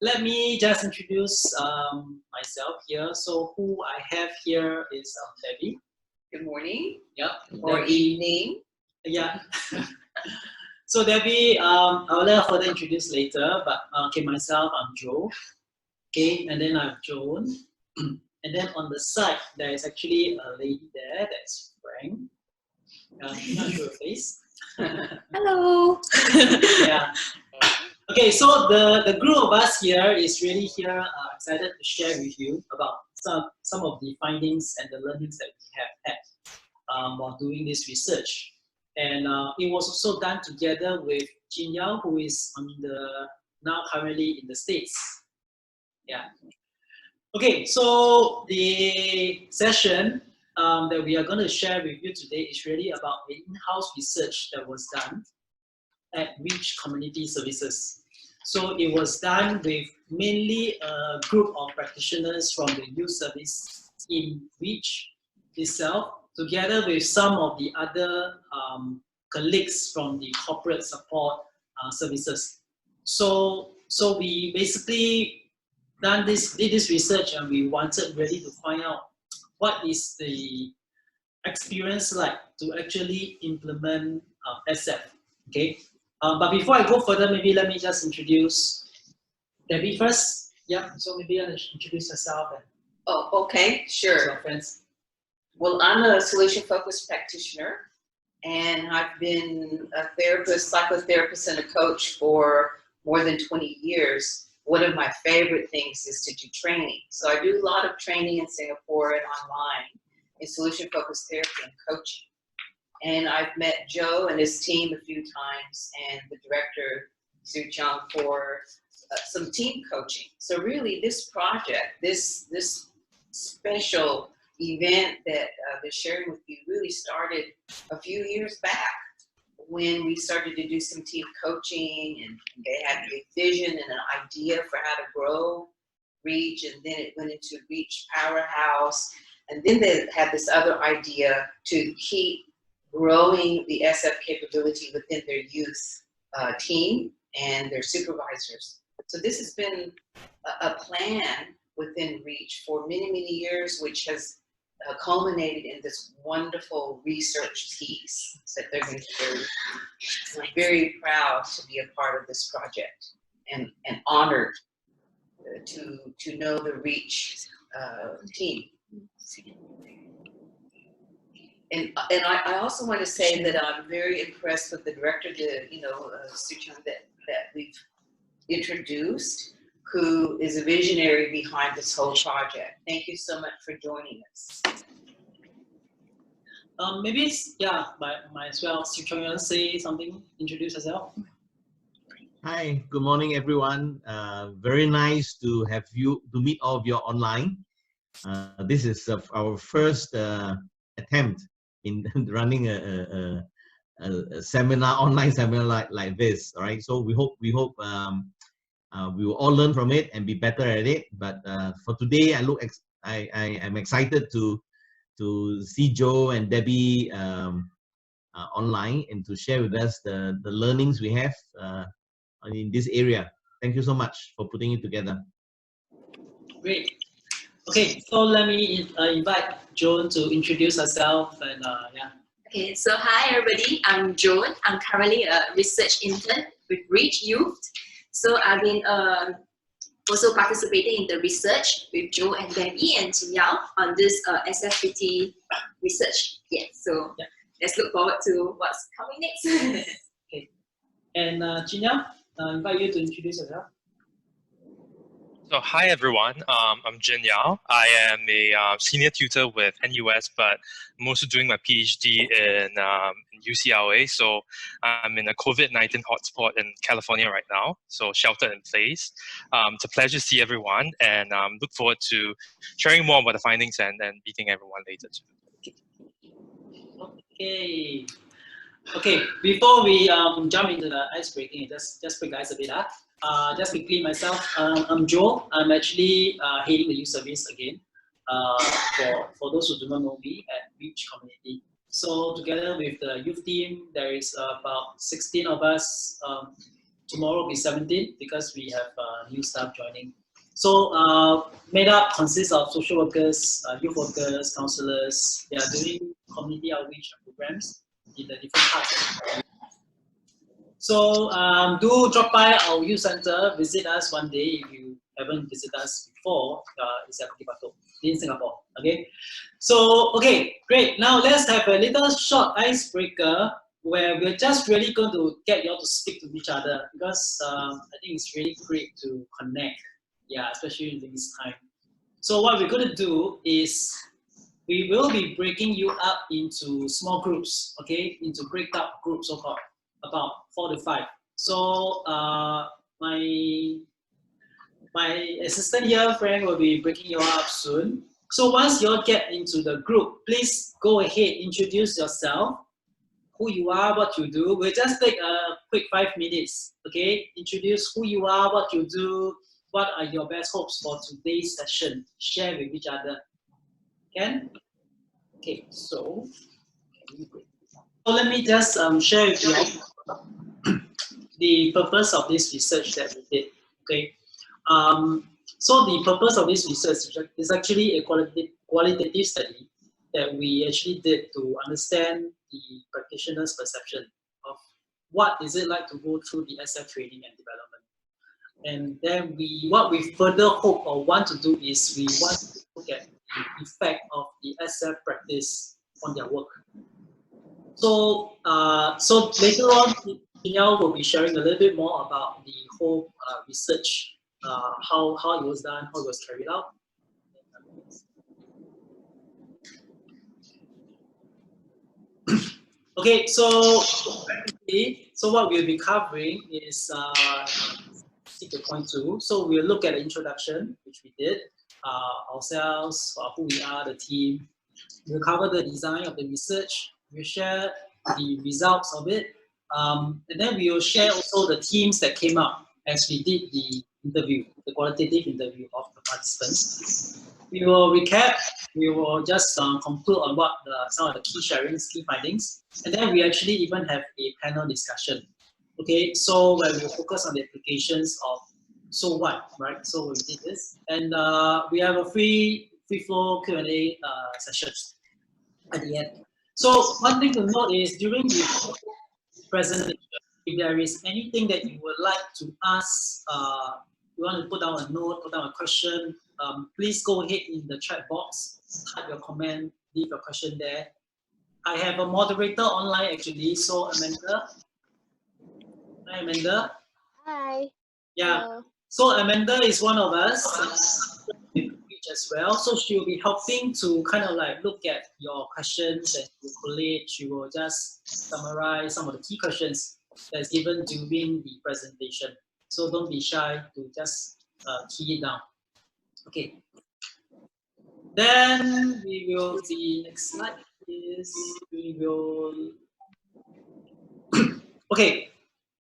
let me just introduce myself here. So who I have here is Debbie. Good morning. Yep. Or Debbie. evening. Yeah. So Debbie, I'll let her further introduce later, but okay, myself, I'm Joe. Okay, and then I'm Joan. And then on the side, there is actually a lady there, that's Frank. Not sure your face. Hello. Yeah. Okay, so the group of us here is really here excited to share with you about some of the findings and the learnings that we have had while doing this research. And it was also done together with Jin Yao, who is now currently in the States. Yeah. Okay, so the session that we are going to share with you today is really about the in-house research that was done at Reach Community Services. So it was done with mainly a group of practitioners from the youth service in Reach itself, together with some of the other colleagues from the corporate support services. So we basically did this research, and we wanted really to find out what is the experience like to actually implement SF. Okay, but before I go further, maybe let me just introduce Debbie first. Yeah, so maybe I'll introduce herself and Oh, okay, sure. friends. Well, I'm a solution-focused practitioner, and I've been a therapist, psychotherapist, and a coach for more than 20 years. One of my favorite things is to do training. So I do a lot of training in Singapore and online in solution-focused therapy and coaching. And I've met Joe and his team a few times, and the director, Sue Chung, for some team coaching. So really this project, this special event that they're sharing with you really started a few years back when we started to do some team coaching, and they had a vision and an idea for how to grow Reach, and then it went into Reach Powerhouse, and then they had this other idea to keep growing the SF capability within their youth team and their supervisors. So this has been a plan within Reach for many, many years, which has culminated in this wonderful research piece that they're going to do. We're very proud to be a part of this project, and honored to know the Reach team. And I also want to say that I'm very impressed with the director, Sue Chung, that we've introduced, who is a visionary behind this whole project. Thank you so much for joining us. Maybe might as well. Sue Chung, you want to say something? Introduce yourself. Hi, good morning, everyone. Very nice to meet all of you online. This is our first attempt in running a seminar, online seminar like this. All right, so we hope we will all learn from it and be better at it. But for today, I am excited to see Joe and Debbie online and to share with us the learnings we have in this area. Thank you so much for putting it together. Great. Okay, so let me invite Joan to introduce herself, and yeah. Okay, so hi everybody, I'm Joan. I'm currently a research intern with Reach Youth. So I've been also participating in the research with Joe and Debbie and Jin Yao on this SFBT research. Yeah, so yeah, let's look forward to what's coming next. Okay, and Jin Yao, I invite you to introduce yourself. So hi everyone, I'm Jin Yao. I am a senior tutor with NUS, but I'm also doing my PhD in UCLA. So I'm in a COVID-19 hotspot in California right now, so sheltered in place. It's a pleasure to see everyone, and look forward to sharing more about the findings and meeting everyone later too. Okay. Okay, before we jump into the ice breaking, just quick guys a bit. Just quickly myself, I'm Joe. I'm actually heading the youth service again. For those who do not know me, at Reach Community. So together with the youth team, there is about 16 of us tomorrow will be 17 because we have new staff joining. So made up consists of social workers, youth workers, counselors. They are doing community outreach programs in the different parts. So do drop by our youth center, visit us one day if you haven't visited us before. It's at Bukit Batok in Singapore. Okay. So okay, great. Now let's have a little short icebreaker where we're just really going to get you all to speak to each other because I think it's really great to connect. Yeah, especially in this time. So what we're going to do is we will be breaking you up into small groups, okay, into breakout groups, so-called, about 4 to 5. So my assistant here, Frank, will be breaking you up soon. So once you all get into the group, please go ahead, introduce yourself, who you are, what you do. We'll just take a quick 5 minutes, okay? Introduce who you are, what you do, what are your best hopes for today's session. Share with each other. Can? Okay, so let me just share with you the purpose of this research that we did. Okay, so the purpose of this research is actually a qualitative study that we actually did to understand the practitioner's perception of what is it like to go through the SF training and development. And then what we further hope or want to do is we want to look at the effect of the SF practice on their work. So, so later on, Danielle will be sharing a little bit more about the whole research, how it was done, how it was carried out. Okay, so what we'll be covering is 6.2. So we'll look at the introduction, which we did, ourselves, who we are, the team. We'll cover the design of the research. We'll share the results of it. And then we will share also the themes that came up as we did the interview, the qualitative interview of the participants. We will recap. We will just conclude on what some of the key sharings, key findings. And then we actually even have a panel discussion. Okay, so where we'll focus on the applications of so what, right? So we did this. And we have a free flow Q&A session at the end. So one thing to note is during the presentation, if there is anything that you would like to ask, you want to put down a note, put down a question, please go ahead in the chat box, type your comment, leave your question there. I have a moderator online actually, so Amanda. Hi Amanda. Hi. Yeah. Hello. So Amanda is one of us as well. So she will be helping to kind of like look at your questions and you collate. She will just summarize some of the key questions that's given during the presentation. So don't be shy to just key it down. Okay. Then we will, the next slide is, we will, okay.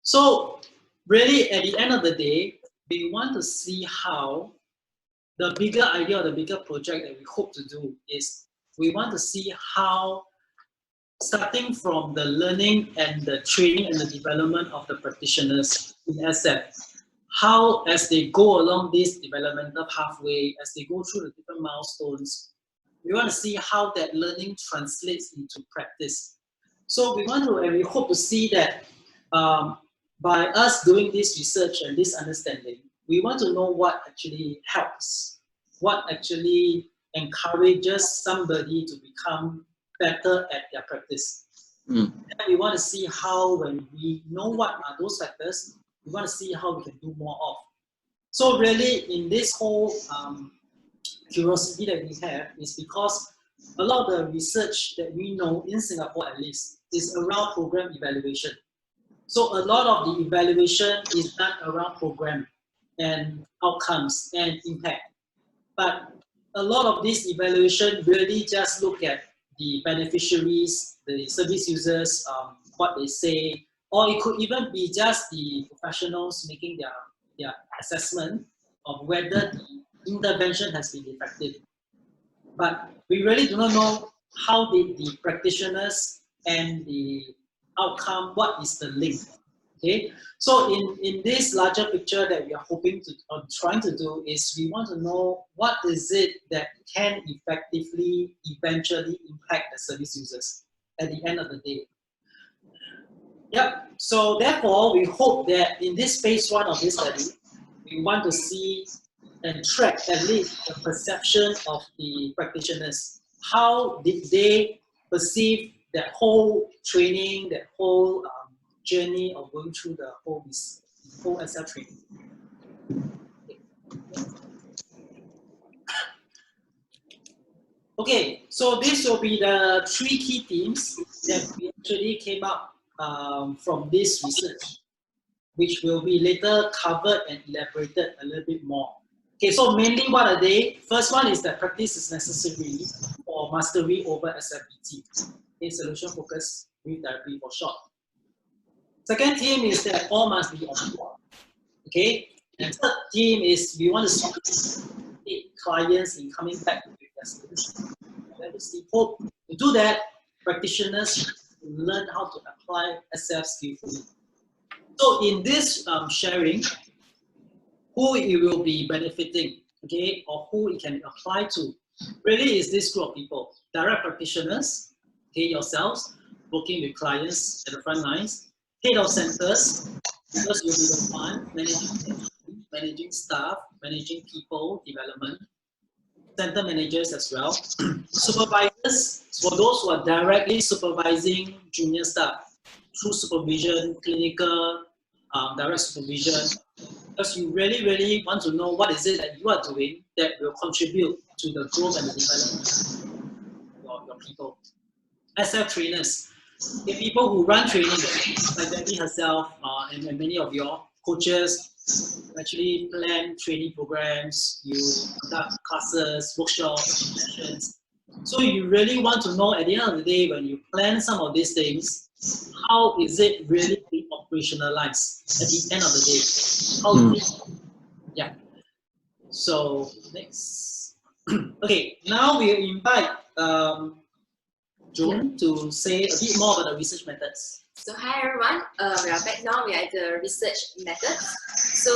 So really at the end of the day, we want to see how the bigger idea or the bigger project that we hope to do is we want to see how, starting from the learning and the training and the development of the practitioners in SF, how as they go along this developmental pathway, as they go through the different milestones, we want to see how that learning translates into practice. So we want to, and we hope to see that by us doing this research and this understanding, we want to know what actually helps, what actually encourages somebody to become better at their practice. And we want to see how, when we know what are those factors, we want to see how we can do more of. So really, in this whole curiosity that we have is because a lot of the research that we know in Singapore at least is around program evaluation. So a lot of the evaluation is done around program and outcomes and impact. But a lot of this evaluation really just look at the beneficiaries, the service users, what they say, or it could even be just the professionals making their assessment of whether the intervention has been effective. But we really do not know how did the practitioners and the outcome, what is the link? Okay, so in this larger picture that we are hoping to, or trying to do, is we want to know what is it that can effectively, eventually impact the service users at the end of the day. Yep, so therefore we hope that in this phase 1 of this study, we want to see and track at least the perception of the practitioners. How did they perceive that whole training, that whole journey of going through the whole SF training? Okay, so this will be the 3 key themes that we actually came up from this research, which will be later covered and elaborated a little bit more. Okay, so mainly what are they? First one is that practice is necessary for mastery over SFBT, okay, solution focused brief therapy for short. Second theme is that all must be on board. Okay, and third theme is we want to see clients in coming back with their solution. We hope to do that, practitioners learn how to apply SF skillfully. So in this sharing, who it will be benefiting, okay, or who it can apply to, really is this group of people: direct practitioners, okay, yourselves, working with clients at the front lines, head of centers, because you'll be the one managing staff, managing people development, center managers as well, supervisors, for those who are directly supervising junior staff through supervision, clinical, direct supervision, because you really want to know what is it that you are doing that will contribute to the growth and the development of your people. SF trainers, the people who run training, like Debbie herself and many of your coaches, actually plan training programs, you conduct classes, workshops, sessions. So you really want to know at the end of the day, when you plan some of these things, how is it really being operationalized at the end of the day? How yeah. So next. Okay, now we invite Joan to say a bit more about the research methods. So hi everyone, we are back now. We are at the research methods. So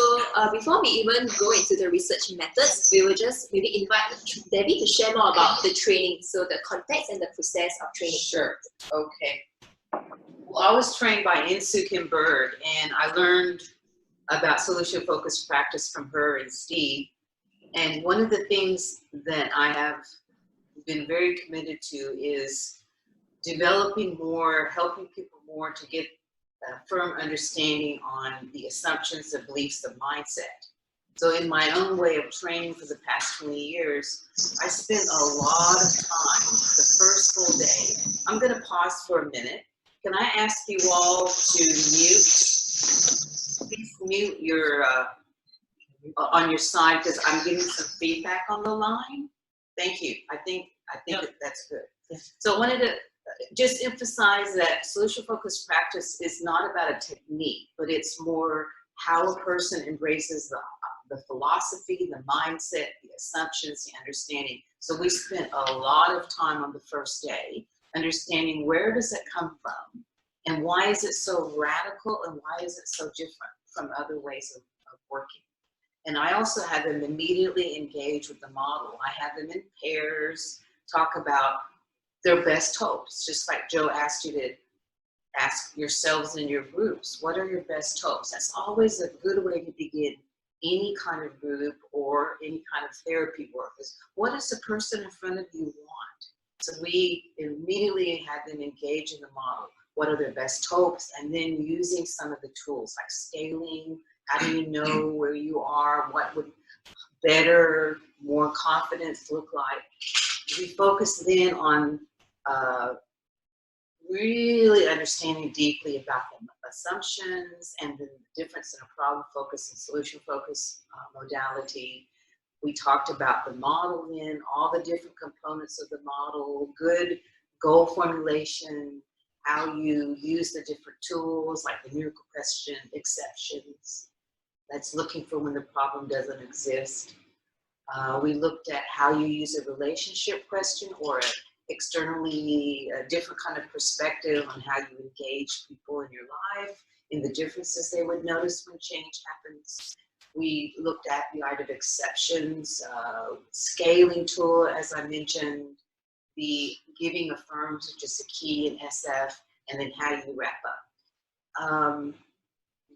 before we even go into the research methods, we will just maybe invite Debbie to share more about the training, so the context and the process of training. Sure. Okay. Well, I was trained by Insu Kim Bird, and I learned about solution-focused practice from her and Steve. And one of the things that I have been very committed to is developing more, helping people more to get a firm understanding on the assumptions, the beliefs, the mindset. So in my own way of training for the past 20 years, I spent a lot of time the first full day. I'm going to pause for a minute. Can I ask you all to mute? Please mute your on your side, because I'm getting some feedback on the line. Thank you. I think Yep. that's good. Yeah. So I wanted to just emphasize that solution-focused practice is not about a technique, but it's more how a person embraces the philosophy, the mindset, the assumptions, the understanding. So we spent a lot of time on the first day understanding where does it come from, and why is it so radical, and why is it so different from other ways of working. And I also had them immediately engage with the model. I had them in pairs, talk about their best hopes, just like Joe asked you to ask yourselves in your groups, what are your best hopes? That's always a good way to begin any kind of group or any kind of therapy work, is what does the person in front of you want? So we immediately had them engage in the model. What are their best hopes? And then using some of the tools like scaling. How do you know where you are? What would better, more confidence look like? We focus then on really understanding deeply about the assumptions and the difference in a problem focus and solution focus modality. We talked about the model then, all the different components of the model, good goal formulation, how you use the different tools like the miracle question, exceptions. That's looking for when the problem doesn't exist. We looked at how you use a relationship question or externally a different kind of perspective on how you engage people in your life. in the differences they would notice when change happens. We looked at the art of exceptions, scaling tool, as I mentioned, the giving of firms, which is a key in SF, and then how do you wrap up.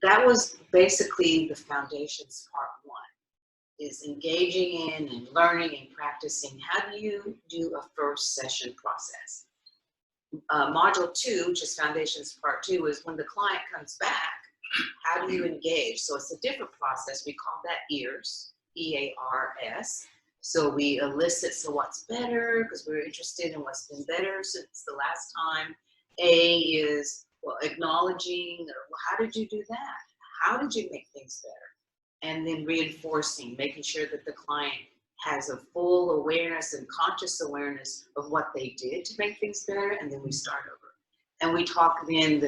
That was basically the foundations part one, is engaging in and learning and practicing. How do you do a first session process? Module 2, which is foundations part 2, is when the client comes back, how do you engage? So it's a different process. We call that EARS, E-A-R-S. So we elicit, so what's better, because we're interested in what's been better since the last time. A is, well, acknowledging, well, how did you do that? How did you make things better? And then reinforcing, making sure that the client has a full awareness and conscious awareness of what they did to make things better, and then we start over. And we talk then,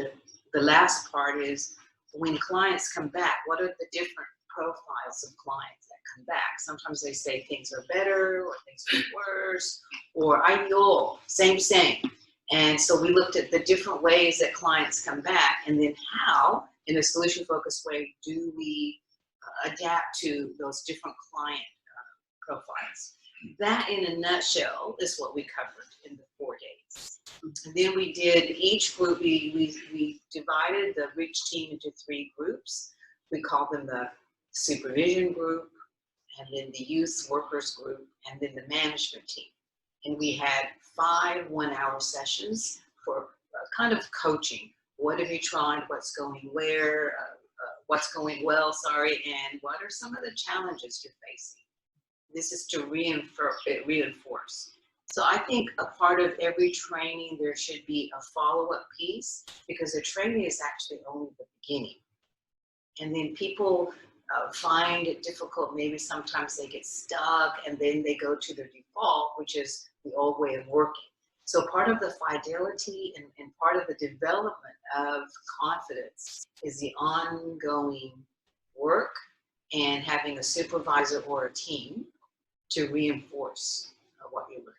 the last part is, when clients come back, what are the different profiles of clients that come back? Sometimes they say things are better, or things are worse, or ideal, same. And so we looked at the different ways that clients come back, and then how, in a solution-focused way, do we adapt to those different client profiles. That, in a nutshell, is what we covered in the 4 days. And then we did each group, we divided the REACH team into 3 groups. We called them the supervision group, and then the youth workers group, and then the management team. And we had 5 one-hour sessions for kind of coaching. What have you tried? What's going where? What's going well, and what are some of the challenges you're facing? This is to reinforce. So I think a part of every training, there should be a follow-up piece, because the training is actually only the beginning. And then people find it difficult, maybe sometimes they get stuck, and then they go to their default, which is the old way of working. So part of the fidelity and part of the development of confidence is the ongoing work and having a supervisor or a team to reinforce what you learn.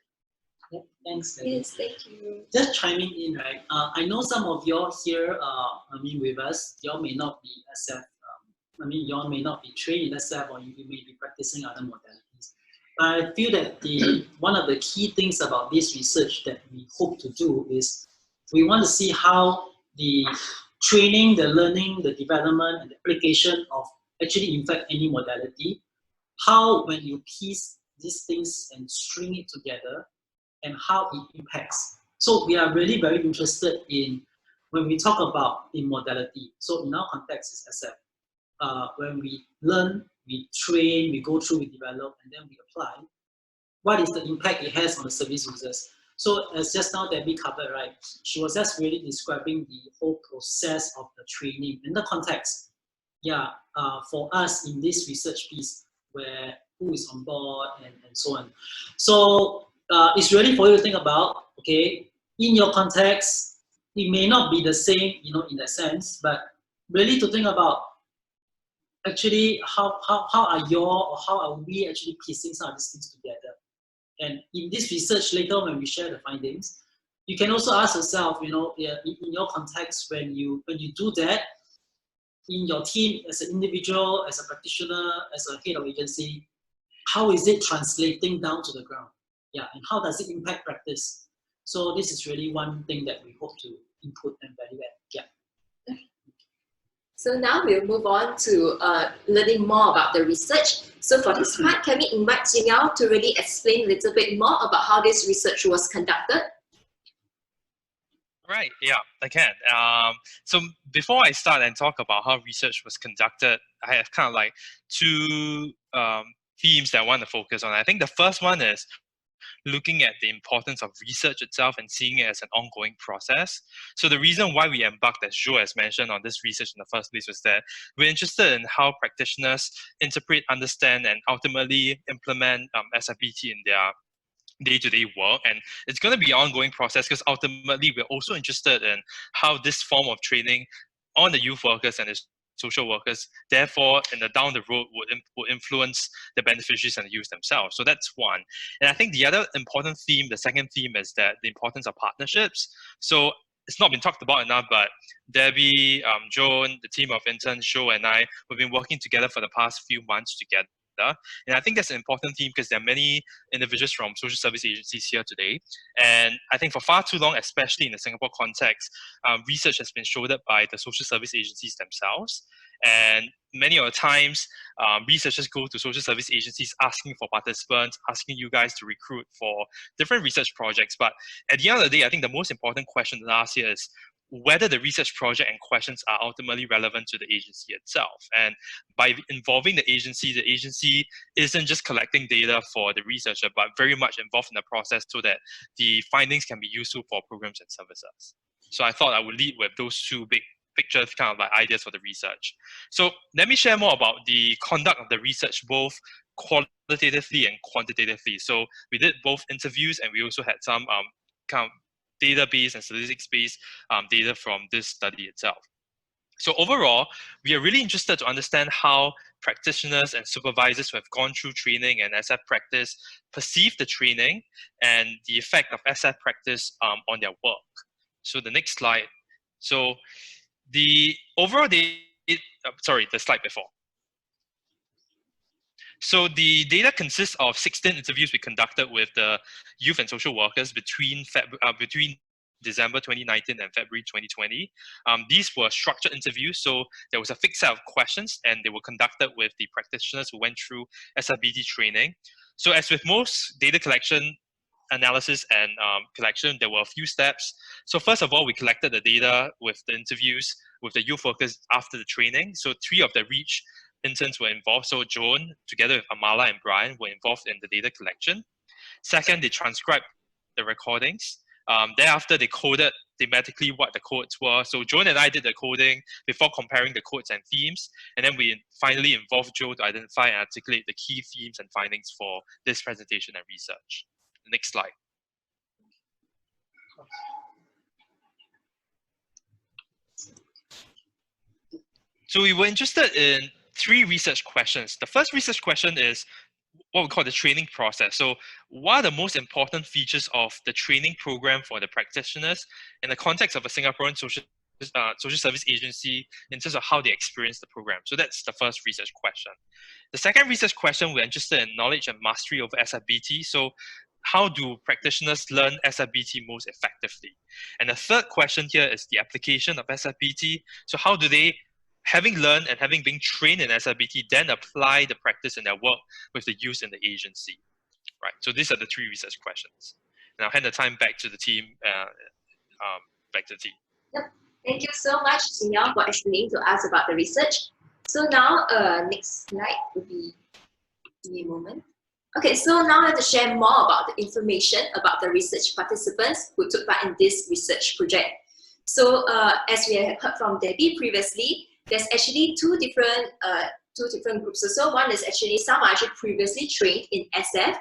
Yeah, thanks, Debbie. Yes, thank you. Just chiming in, right? I know some of y'all here, with us, y'all may not be SF, y'all may not be trained in SF, or you may be practicing other modalities. But I feel that one of the key things about this research that we hope to do is we want to see how the training, the learning, the development, and the application of actually, in fact, any modality, how when you piece these things and string it together, and how it impacts. So we are really very interested in, when we talk about the modality, so in our context is SF, when we learn, we train, we go through, we develop, and then we apply, what is the impact it has on the service users? So as just now Debbie covered, right, she was just really describing the whole process of the training in the context. Yeah, for us in this research piece, where who is on board and so on. So it's really for you to think about, okay, in your context, it may not be the same, in that sense, but really to think about actually how are we actually piecing some of these things together. And in this research later, when we share the findings, you can also ask yourself, in your context, when you do that, in your team, as an individual, as a practitioner, as a head of agency, how is it translating down to the ground? Yeah, and how does it impact practice? So this is really one thing that we hope to input and value add. Yeah. So now we'll move on to learning more about the research. So for this part, can we invite Jingyao to really explain a little bit more about how this research was conducted? Right, yeah, I can. So before I start and talk about how research was conducted, I have kind of like 2 themes that I want to focus on. I think the first one is looking at the importance of research itself and seeing it as an ongoing process. So the reason why we embarked, as Joe has mentioned, on this research in the first place was that we're interested in how practitioners interpret, understand, and ultimately implement SFBT in their day-to-day work. And it's going to be an ongoing process, because ultimately we're also interested in how this form of training on the youth workers and the social workers, therefore, down the road, would influence the beneficiaries and the youth themselves. So that's one. And I think the other important theme, the second theme, is that the importance of partnerships. So it's not been talked about enough, but Debbie, Joan, the team of interns, Joe, and I, we've been working together for the past few months together. And I think that's an important theme because there are many individuals from social service agencies here today. And I think for far too long, especially in the Singapore context, research has been shouldered by the social service agencies themselves. And many of the times, researchers go to social service agencies asking for participants, asking you guys to recruit for different research projects. But at the end of the day, I think the most important question to ask here is whether the research project and questions are ultimately relevant to the agency itself. And by involving the agency isn't just collecting data for the researcher, but very much involved in the process so that the findings can be useful for programs and services. So I thought I would lead with those two big pictures, kind of like ideas for the research. So let me share more about the conduct of the research, both qualitatively and quantitatively. So we did both interviews, and we also had some kind of database and statistics-based data from this study itself. So overall, we are really interested to understand how practitioners and supervisors who have gone through training and SF practice perceive the training and the effect of SF practice on their work. So the next slide. So the overall, the slide before. So the data consists of 16 interviews we conducted with the youth and social workers between December 2019 and February 2020. These were structured interviews, so there was a fixed set of questions, and they were conducted with the practitioners who went through SFBT training. So as with most data collection, analysis, and collection, there were a few steps. So first of all, we collected the data with the interviews with the youth workers after the training. So 3 of the REACH interns were involved. So Joan, together with Amala and Brian, were involved in the data collection. Second, they transcribed the recordings. Thereafter, they coded thematically what the codes were. So Joan and I did the coding before comparing the codes and themes. And then we finally involved Joe to identify and articulate the key themes and findings for this presentation and research. The next slide. So we were interested in 3 research questions. The first research question is what we call the training process. So what are the most important features of the training program for the practitioners in the context of a Singaporean social service agency in terms of how they experience the program? So that's the first research question. The second research question, we're interested in knowledge and mastery of SFBT. So how do practitioners learn SFBT most effectively? And the third question here is the application of SFBT. So how do they, having learned and having been trained in SFBT, then apply the practice in their work with the use in the agency? Right, so these are the 3 research questions. And I'll hand the time back to the team. Yep. Thank you so much, Sinyo, for explaining to us about the research. So now, next slide will be, give me a moment. Okay, so now I'm going to share more about the information about the research participants who took part in this research project. So as we have heard from Debbie previously, there's actually two different groups. So one is actually some are actually previously trained in SF,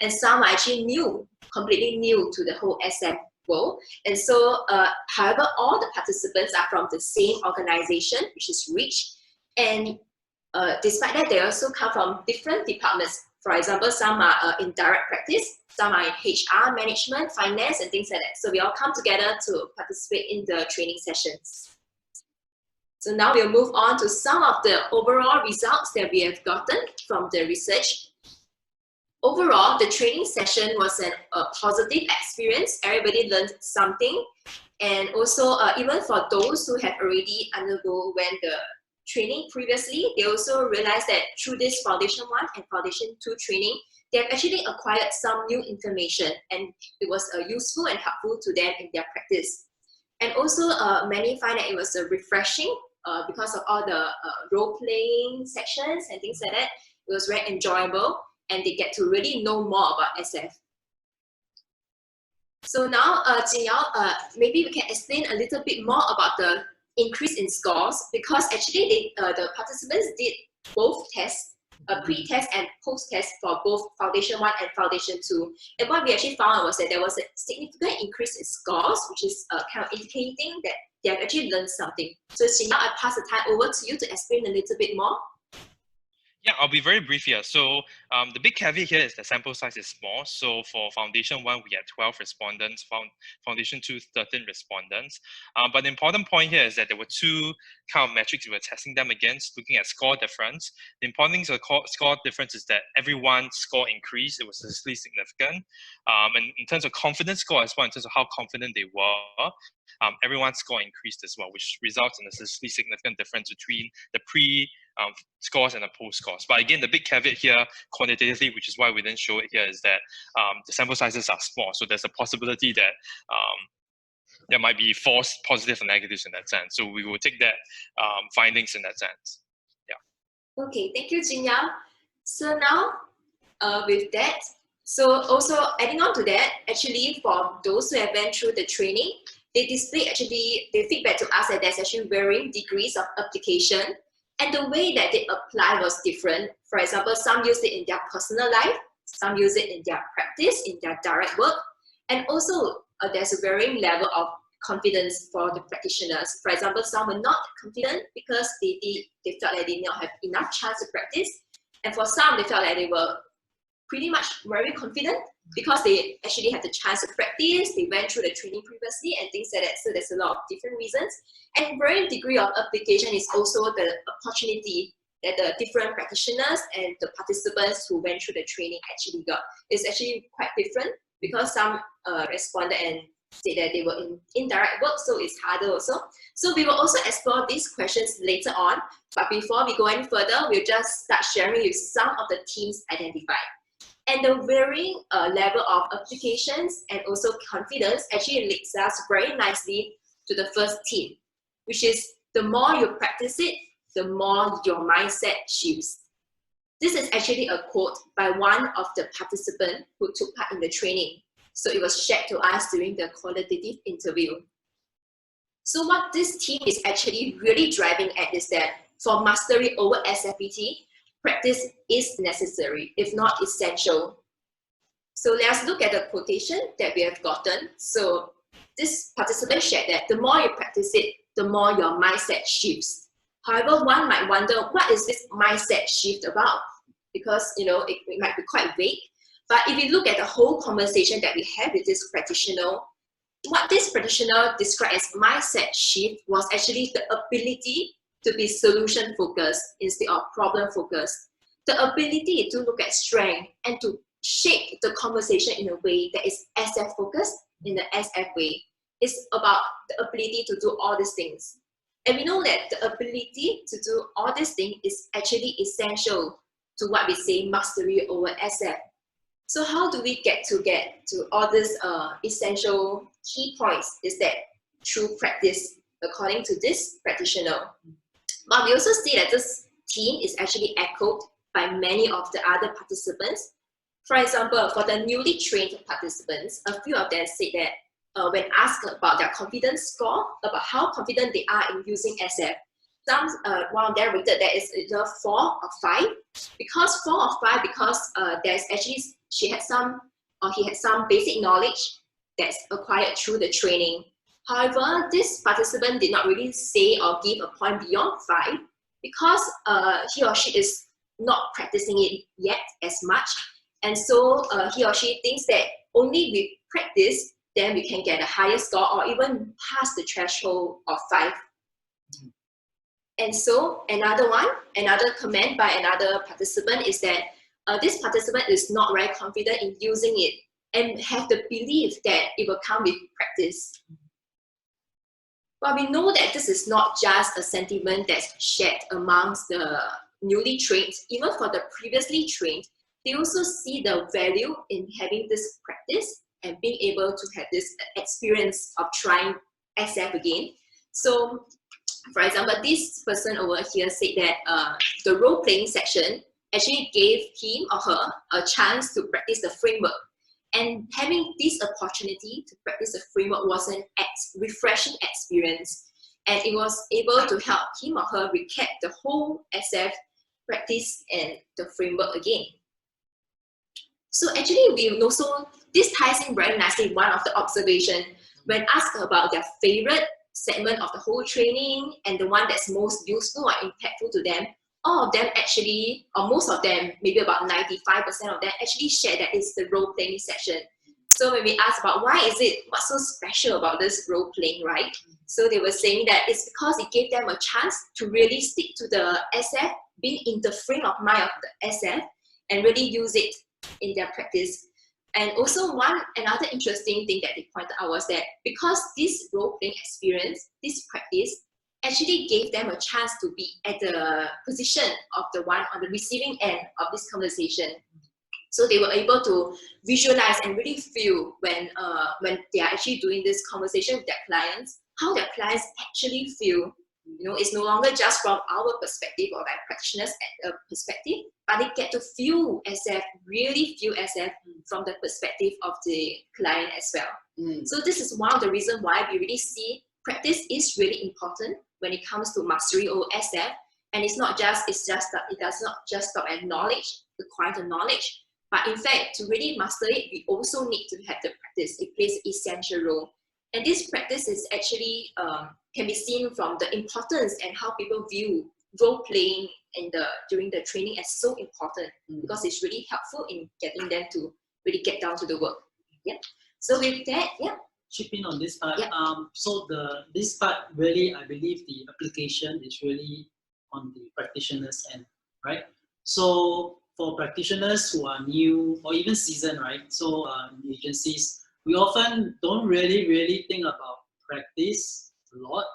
and some are actually new, completely new to the whole SF world. And so, however, all the participants are from the same organization, which is REACH. And despite that, they also come from different departments. For example, some are in direct practice, some are in HR, management, finance, and things like that. So we all come together to participate in the training sessions. So now we'll move on to some of the overall results that we have gotten from the research. Overall, the training session was a positive experience. Everybody learned something. And also, even for those who have already undergone the training previously, they also realized that through this Foundation 1 and Foundation 2 training, they have actually acquired some new information, and it was useful and helpful to them in their practice. And also, many find that it was refreshing because of all the role-playing sections and things like that. It was very enjoyable, and they get to really know more about SF. So now, Jin Yao, maybe we can explain a little bit more about the increase in scores, because actually the participants did both tests, pre-test and post-test for both Foundation 1 and Foundation 2. And what we actually found was that there was a significant increase in scores, which is kind of indicating that they have actually learned something. So Jin Yao, I pass the time over to you to explain a little bit more. Yeah, I'll be very brief here. So the big caveat here is the sample size is small. So for Foundation 1, we had 12 respondents, Foundation 2, 13 respondents. But the important point here is that there were two kind of metrics we were testing them against, looking at score difference. The important thing of score difference is that everyone's score increased. It was statistically significant. And in terms of confidence score as well, in terms of how confident they were, everyone's score increased as well, which results in a statistically significant difference between the scores and the post scores. But again, the big caveat here quantitatively, which is why we didn't show it here, is that the sample sizes are small. So there's a possibility that there might be false positives and negatives in that sense. So we will take that findings in that sense. Yeah. Okay, thank you, Jin Yao. So now with that, so also adding on to that, actually for those who have went through the training, they display actually, they feedback to us that there's actually varying degrees of application. And the way that they apply was different. For example, some use it in their personal life, some use it in their practice, in their direct work. And also, there's a varying level of confidence for the practitioners. For example, some were not confident because they felt like they did not have enough chance to practice. And for some, they felt like they were pretty much very confident because they actually had the chance to practice, they went through the training previously and things like that. So there's a lot of different reasons. And varying degree of application is also the opportunity that the different practitioners and the participants who went through the training actually got. It's actually quite different because some responded and said that they were in indirect work, so it's harder also. So we will also explore these questions later on. But before we go any further, we'll just start sharing with some of the teams identified. And the varying level of applications and also confidence actually leads us very nicely to the first team, which is the more you practice it, the more your mindset shifts. This is actually a quote by one of the participants who took part in the training. So it was shared to us during the qualitative interview. So what this team is actually really driving at is that for mastery over SFBT, practice is necessary, if not essential. So let's look at the quotation that we have gotten. So this participant shared that the more you practice it, the more your mindset shifts. However, one might wonder, what is this mindset shift about? Because it might be quite vague. But if you look at the whole conversation that we had with this practitioner, what this practitioner described as mindset shift was actually the ability to be solution focused instead of problem focused. The ability to look at strength and to shape the conversation in a way that is SF focused in the SF way. It's about the ability to do all these things. And we know that the ability to do all these things is actually essential to what we say mastery over SF. So how do we get to all these essential key points? Is that through practice, according to this practitioner. But we also see that this theme is actually echoed by many of the other participants. For example, for the newly trained participants, a few of them said that when asked about their confidence score, about how confident they are in using SF, one of them rated that it's either 4 or 5. Because 4 or 5, because there's actually he had some basic knowledge that's acquired through the training. However, this participant did not really say or give a point beyond 5 because he or she is not practicing it yet as much. And so he or she thinks that only with practice, then we can get a higher score or even pass the threshold of 5. And so another comment by another participant is that this participant is not very confident in using it and have the belief that it will come with practice. But we know that this is not just a sentiment that's shared amongst the newly trained. Even for the previously trained, they also see the value in having this practice and being able to have this experience of trying SF again. So, for example, this person over here said that the role-playing section actually gave him or her a chance to practice the framework. And having this opportunity to practice the framework was an refreshing experience. And it was able to help him or her recap the whole SF practice and the framework again. So actually, this ties in very nicely one of the observations. When asked about their favorite segment of the whole training and the one that's most useful or impactful to them, all of them actually, or most of them, maybe about 95% of them actually shared that it's the role-playing session. So when we asked about why is it, what's so special about this role-playing, right? So they were saying that it's because it gave them a chance to really stick to the SF, being in the frame of mind of the SF, and really use it in their practice. And also another interesting thing that they pointed out was that because this role-playing experience, this practice, actually gave them a chance to be at the position of the one on the receiving end of this conversation. So they were able to visualize and really feel when they are actually doing this conversation with their clients, how their clients actually feel. You know, it's no longer just from our perspective or like practitioners' perspective, but they get to feel SF, really feel SF from the perspective of the client as well. So this is one of the reasons why we really see practice is really important when it comes to mastery or SF. And it does not just stop at knowledge, acquiring knowledge, but in fact, to really master it, we also need to have the practice. It plays an essential role. And this practice is actually can be seen from the importance and how people view role-playing during the training as so important, because it's really helpful in getting them to really get down to the work. Yeah. So with that, yeah. Chip in on this part. Yeah. So this part really, I believe the application is really on the practitioner's end, right? So for practitioners who are new or even seasoned, right? So in agencies, we often don't really think about practice a lot.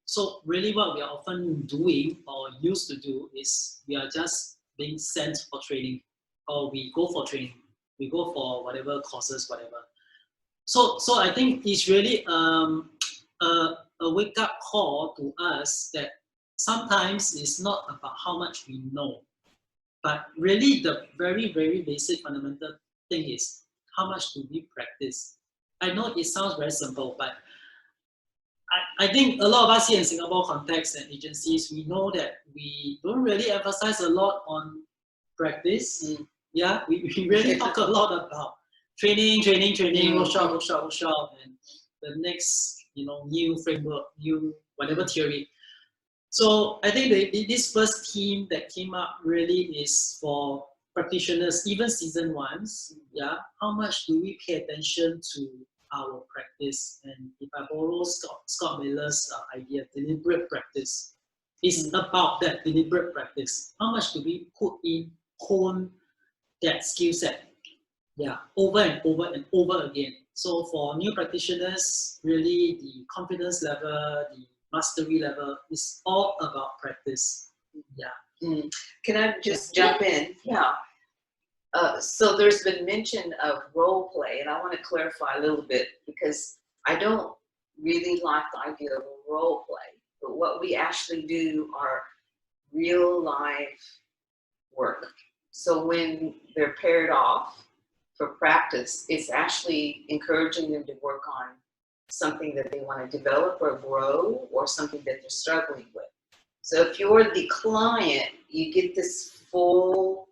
So really what we are often doing or used to do is we are just being sent for training, or we go for training, we go for whatever courses, whatever. So I think it's really a wake-up call to us that sometimes it's not about how much we know, but really the very basic fundamental thing is how much do we practice. I know it sounds very simple, but I think a lot of us here in Singapore context and agencies, we know that we don't really emphasize a lot on practice. Yeah, we really talk a lot about training, workshop, and the next, new framework, new whatever theory. So I think this first theme that came up really is for practitioners, even seasoned ones. Yeah, how much do we pay attention to our practice? And if I borrow Scott Miller's idea, deliberate practice, it's about that deliberate practice. How much do we put in, hone that skill set? Yeah, over and over again. So for new practitioners, really the confidence level, the mastery level is all about practice. Yeah. Can I just jump in? Yeah. So there's been mention of role play, and I want to clarify a little bit because I don't really like the idea of role play, but what we actually do are real life work. So when they're paired off for practice, it's actually encouraging them to work on something that they want to develop or grow, or something that they're struggling with. So if you're the client, you get this full,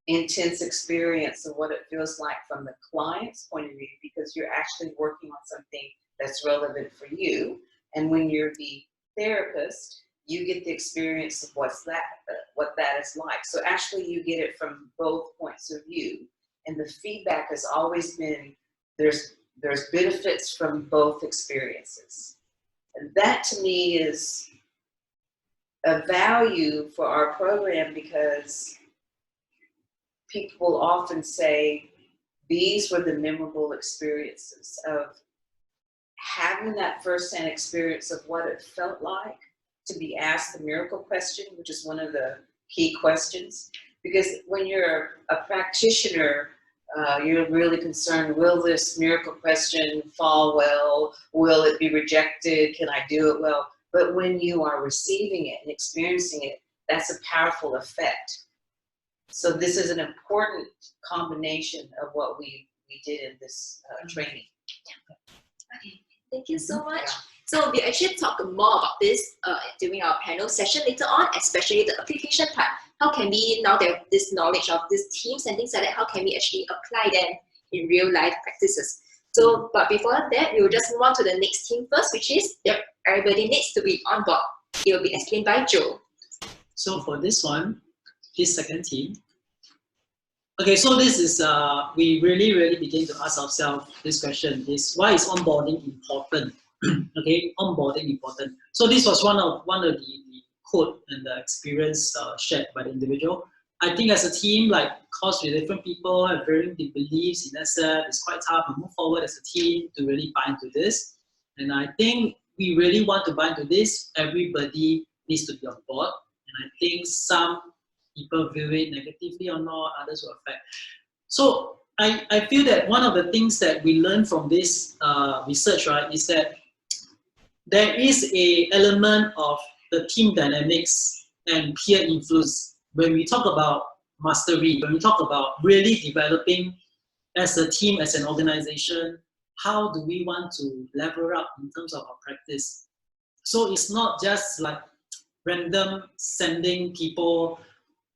intense experience of what it feels like from the client's point of view, because you're actually working on something that's relevant for you. And when you're the therapist, you get the experience of what that is like. So actually you get it from both points of view. And the feedback has always been, there's benefits from both experiences. And that to me is a value for our program, because people often say these were the memorable experiences of having that first-hand experience of what it felt like to be asked the miracle question, which is one of the key questions. Because when you're a practitioner, you're really concerned, will this miracle question fall well? Will it be rejected? Can I do it well? But when you are receiving it and experiencing it, that's a powerful effect. So this is an important combination of what we did in this training. Okay, thank you so much. So we actually talk more about this during our panel session later on, especially the application part. How can we, now that this knowledge of these teams and things like that, how can we actually apply them in real life practices? So, but before that, we will just move on to the next theme first, which is everybody needs to be on board. It will be explained by Joe. So for this one, this second team. Okay, so this is, we really begin to ask ourselves this question is, why is onboarding important? Okay, onboarding important. So this was one of the quote and the experience shared by the individual. I think as a team, like, cause with different people have varying beliefs in SF, it's quite tough to move forward as a team to really buy into this. And I think we really want to buy into this. Everybody needs to be on board. And I think some people view it negatively or not, others will affect. So I feel that one of the things that we learn from this research, right, is that there is a element of the team dynamics and peer influence when we talk about mastery, when we talk about really developing as a team, as an organization. How do we want to level up in terms of our practice? So it's not just like random sending people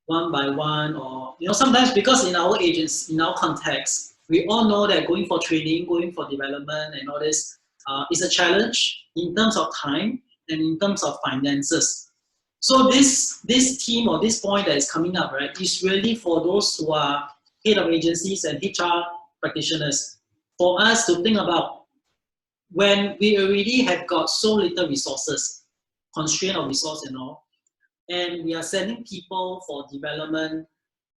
one by one, or sometimes, because in our agency, in our context, we all know that going for training, going for development and all this is a challenge in terms of time and in terms of finances. So this team or this point that is coming up, right, is really for those who are head of agencies and HR practitioners, for us to think about when we already have got so little resources, constraint of resource and all, and we are sending people for development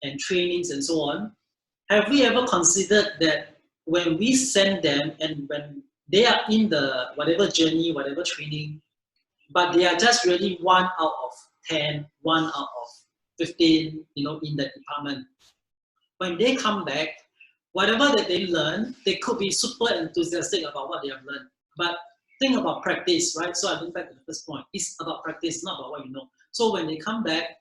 and trainings and so on. Have we ever considered that when we send them and when they are in the whatever journey, whatever training, but they are just really 1 out of 10, 1 out of 15, in the department. When they come back, whatever that they learn, they could be super enthusiastic about what they have learned. But think about practice, right? So I go back to the first point. It's about practice, not about what you know. So when they come back,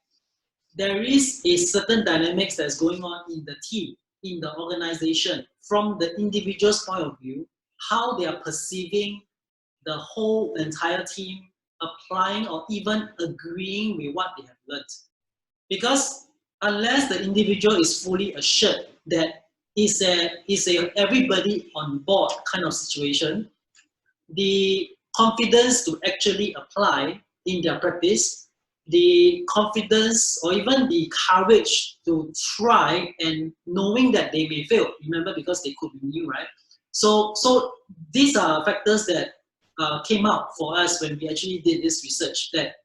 there is a certain dynamics that's going on in the team, in the organization, from the individual's point of view, how they are perceiving the whole entire team, applying or even agreeing with what they have learned. Because unless the individual is fully assured that it's a everybody on board kind of situation, the confidence to actually apply in their practice, the confidence or even the courage to try, and knowing that they may fail, remember, because they could be new, right? So these are factors that came up for us when we actually did this research, that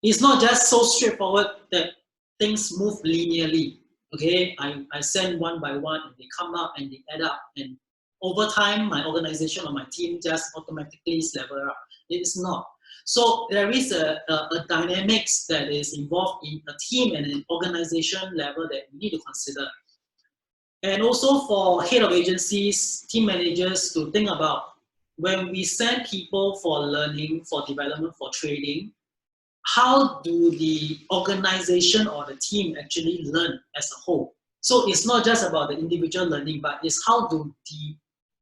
it's not just so straightforward that things move linearly. Okay, I send one by one and they come up and they add up, and over time my organization or my team just automatically level up. It is not. So there is a dynamics that is involved in a team and an organization level that we need to consider. And also for head of agencies, team managers to think about, when we send people for learning, for development, for training, how do the organization or the team actually learn as a whole? So it's not just about the individual learning, but it's how do the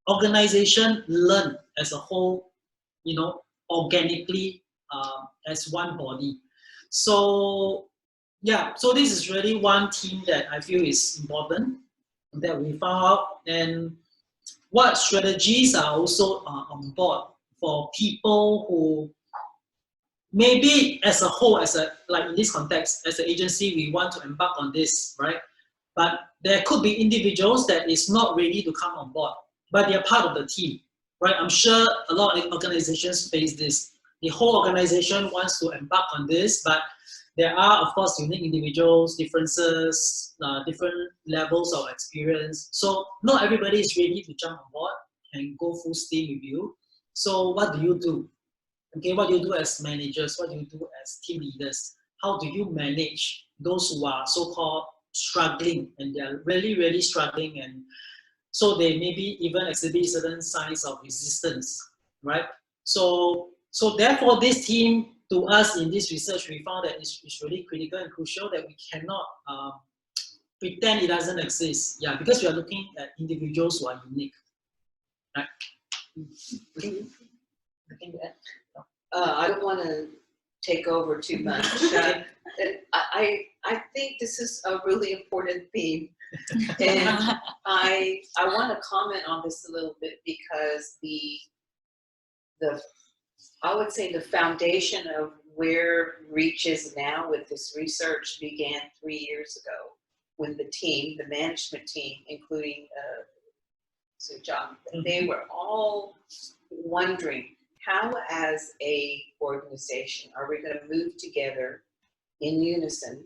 organization learn as a whole, organically, as one body. So yeah, so this is really one theme that I feel is important that we found out, and what strategies are also on board for people who maybe as a whole, like in this context, as an agency, we want to embark on this, right? But there could be individuals that is not ready to come on board, but they are part of the team, right? I'm sure a lot of organizations face this. The whole organization wants to embark on this, but there are, of course, unique individuals, differences, different levels of experience. So not everybody is ready to jump on board and go full steam with you. So what do you do? Okay, what do you do as managers? What do you do as team leaders? How do you manage those who are so-called struggling, and they're really struggling, and so they maybe even exhibit certain signs of resistance, right? So therefore, this team, to us in this research, we found that it's really critical and crucial that we cannot pretend it doesn't exist. Yeah, because we are looking at individuals who are unique, right? I don't want to take over too much. I think this is a really important theme, and I want to comment on this a little bit, because the I would say the foundation of where Reach is now with this research began 3 years ago when the team, the management team, including John, they were all wondering how as a organization are we going to move together in unison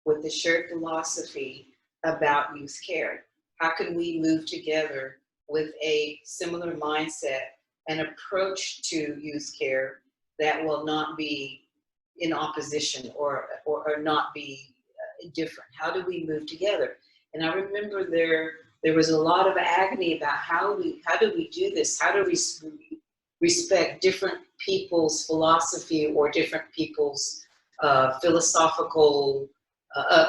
with the shared philosophy about youth care? How can we move together with a similar mindset and approach to youth care that will not be in opposition or not be different? How do we move together? And I remember there was a lot of agony about how do we do this? How do we respect different people's philosophy or different people's philosophical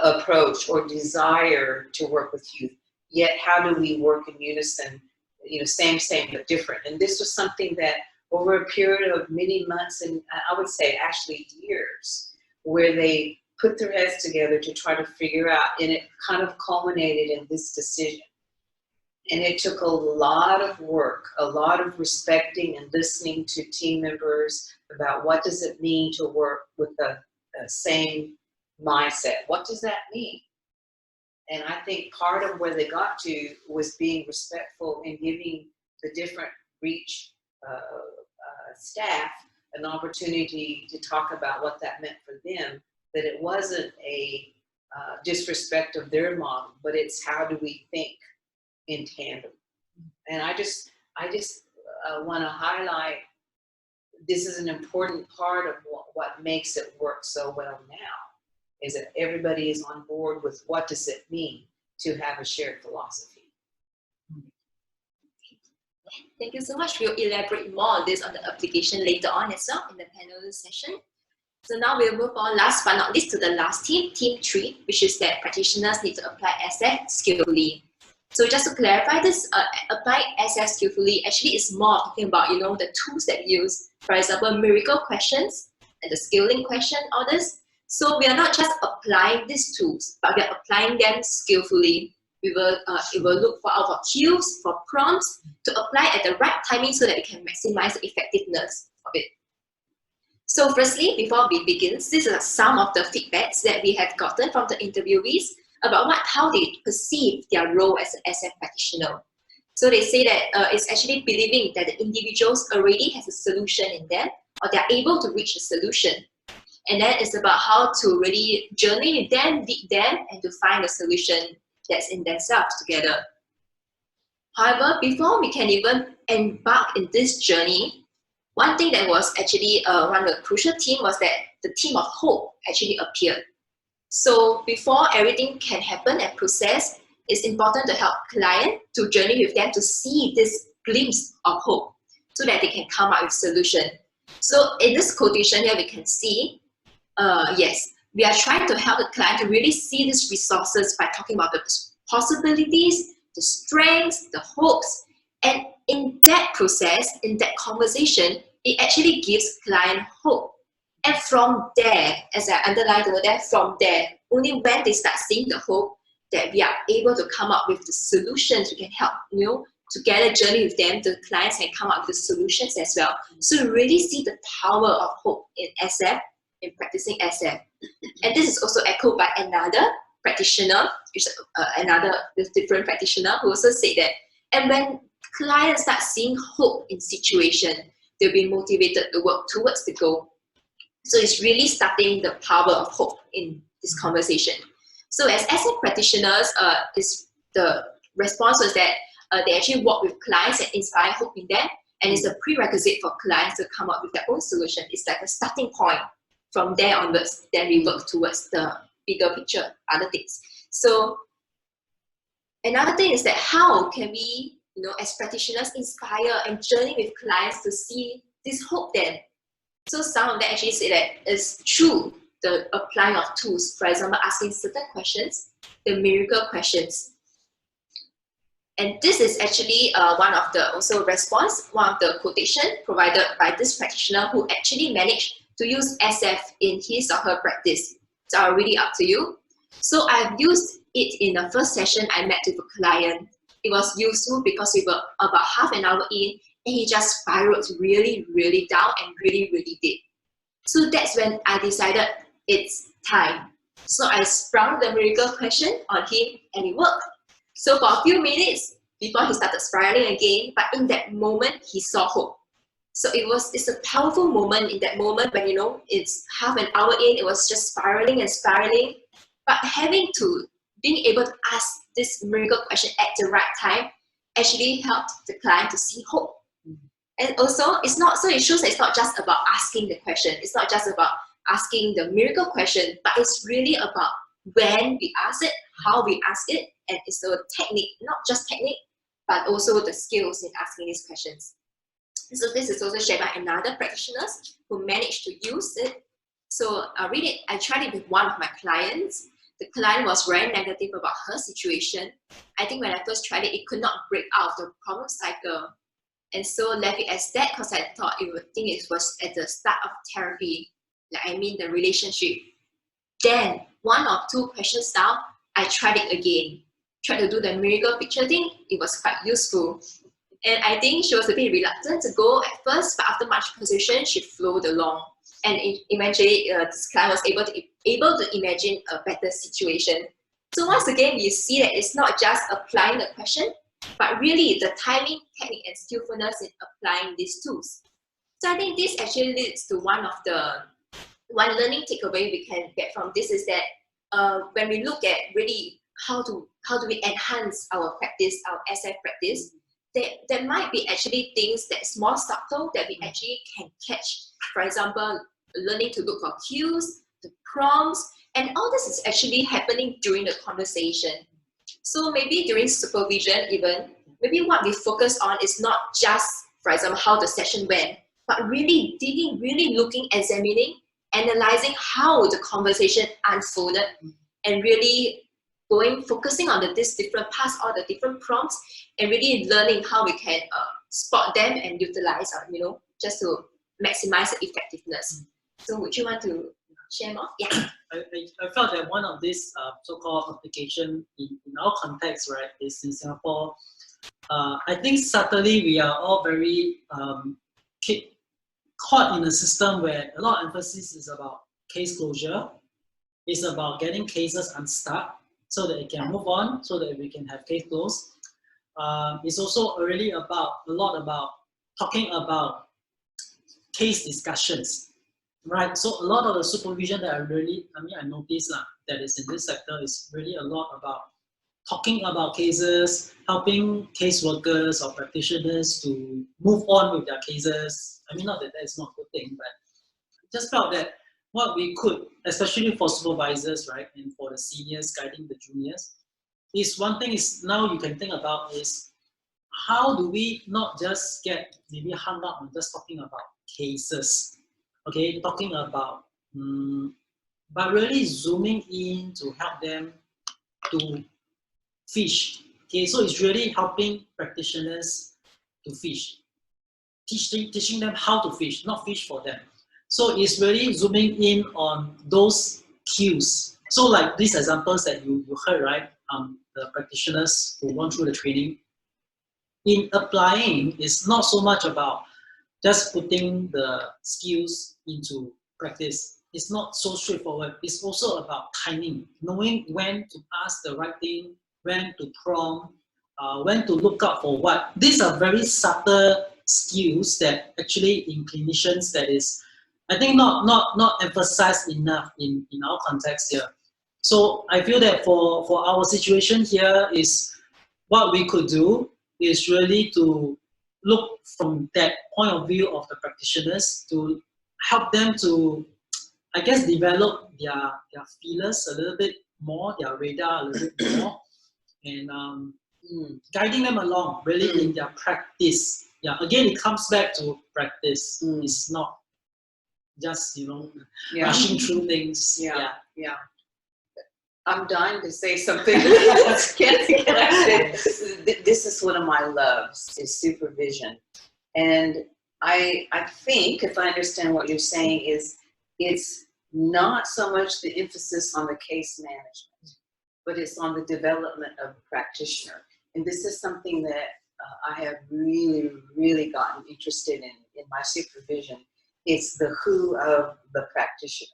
approach or desire to work with youth? Yet how do we work in unison? You know, same but different. And this was something that over a period of many months, and I would say actually years, where they put their heads together to try to figure out, and it kind of culminated in this decision. And it took a lot of work, a lot of respecting and listening to team members about what does it mean to work with the same mindset. What does that mean? And I think part of where they got to was being respectful and giving the different Reach staff an opportunity to talk about what that meant for them, that it wasn't a disrespect of their model, but it's how do we think in tandem. And I just want to highlight this is an important part of what makes it work so well now, is that everybody is on board with what does it mean to have a shared philosophy. Thank you so much. We'll elaborate more on this on the application later on as well in the panel session. So now we'll move on, last but not least, to the last team, team 3, which is that practitioners need to apply SF skillfully. So just to clarify this, apply SF skillfully actually is more talking about, you know, the tools that we use. For example, miracle questions and the scaling question, all this. So we are not just applying these tools, but we are applying them skillfully. We will look for our cues, for prompts to apply at the right timing so that we can maximize the effectiveness of it. So firstly, before we begin, these are some of the feedbacks that we have gotten from the interviewees about how they perceive their role as an SF practitioner. So they say that it's actually believing that the individuals already has a solution in them, or they're able to reach a solution. And then it's about how to really journey with them, lead them, and to find a solution that's in themselves together. However, before we can even embark in this journey, one thing that was actually one of the crucial themes was that the theme of hope actually appeared. So before everything can happen and process, it's important to help client to journey with them to see this glimpse of hope so that they can come up with solution. So in this quotation here, we can see, yes, we are trying to help the client to really see these resources by talking about the possibilities, the strengths, the hopes. And in that process, in that conversation, it actually gives client hope. And from there, as I underlined over there, from there, only when they start seeing the hope, that we are able to come up with the solutions, we can help, you know, together journey with them, the clients can come up with the solutions as well. So you really see the power of hope in SF, in practicing SF. And this is also echoed by another practitioner, which is another different practitioner, who also said that, and when clients start seeing hope in situation, they'll be motivated to work towards the goal. So it's really starting the power of hope in this conversation. So as SF practitioners, the response was that they actually work with clients and inspire hope in them, and it's a prerequisite for clients to come up with their own solution. It's like a starting point. From there onwards, then we work towards the bigger picture, other things. So another thing is that how can we, you know, as practitioners, inspire and journey with clients to see this hope then? So some of them actually say that it's through the applying of tools, for example, asking certain questions, the miracle questions. And this is actually one of the also response, one of the quotation provided by this practitioner who actually managed to use SF in his or her practice. So really up to you. So I've used it in the first session I met with a client. It was useful because we were about half an hour in, and he just spiraled really, really down and really, really deep. So that's when I decided it's time. So I sprung the miracle question on him and it worked. So for a few minutes before he started spiraling again, but in that moment he saw hope. So it's a powerful moment in that moment when, you know, it's half an hour in, it was just spiraling and spiraling. But being able to ask this miracle question at the right time actually helped the client to see hope. And also, it shows that it's not just about asking the question. It's not just about asking the miracle question, but it's really about when we ask it, how we ask it, and it's a technique, not just technique, but also the skills in asking these questions. So this is also shared by another practitioners who managed to use it. So I tried it with one of my clients. The client was very negative about her situation. I think when I first tried it, it could not break out of the problem cycle. And so left it as that because I thought it was at the start of therapy, the relationship. Then 1 or 2 questions down, I tried it again. Tried to do the miracle picture thing. It was quite useful. And I think she was a bit reluctant to go at first, but after much persuasion, she flowed along. And eventually, this client was able to imagine a better situation. So once again, you see that it's not just applying the question, but really the timing, technique, and skillfulness in applying these tools. So I think this actually leads to one learning takeaway we can get from this is that when we look at really how do we enhance our practice, our SF practice, there might be actually things that's more subtle that we actually can catch. For example, learning to look for cues, the prompts, and all this is actually happening during the conversation. So maybe during supervision even, maybe what we focus on is not just, for example, how the session went, but really digging, really looking, examining, analyzing how the conversation unfolded, and really focusing on these different parts, all the different prompts, and really learning how we can spot them and utilize, just to maximize the effectiveness. So would you want to share more? Yeah. I felt that one of these so-called application in our context, right, is in Singapore. I think subtly we are all very caught in a system where a lot of emphasis is about case closure. It's about getting cases unstuck so that it can move on, so that we can have case closed. It's also really a lot about talking about case discussions, right? So a lot of the supervision that I noticed that is in this sector is really a lot about talking about cases, helping caseworkers or practitioners to move on with their cases. Not that that's not a good thing, but just felt that what we could, especially for supervisors, right, and for the seniors guiding the juniors, is one thing is now you can think about is how do we not just get maybe hung up on just talking about cases, okay, talking about, but really zooming in to help them to fish. Okay, so it's really helping practitioners to fish, teaching them how to fish, not fish for them. So it's really zooming in on those cues. So like these examples that you heard, right? The practitioners who went through the training, in applying, it's not so much about just putting the skills into practice. It's not so straightforward. It's also about timing, knowing when to ask the right thing, when to prompt, when to look out for what. These are very subtle skills that actually in clinicians that is, I think not emphasized enough in our context here. So I feel that for our situation here is what we could do is really to look from that point of view of the practitioners to help them to, I guess, develop their feelers a little bit more, their radar a little bit more, and guiding them along really in their practice. Yeah, again, it comes back to practice. It's not just, rushing through things. Yeah. I'm dying to say something. Can I say? This is one of my loves, is supervision. And I think, if I understand what you're saying, is it's not so much the emphasis on the case management, but it's on the development of the practitioner. And this is something that I have really gotten interested in my supervision. It's the who of the practitioner.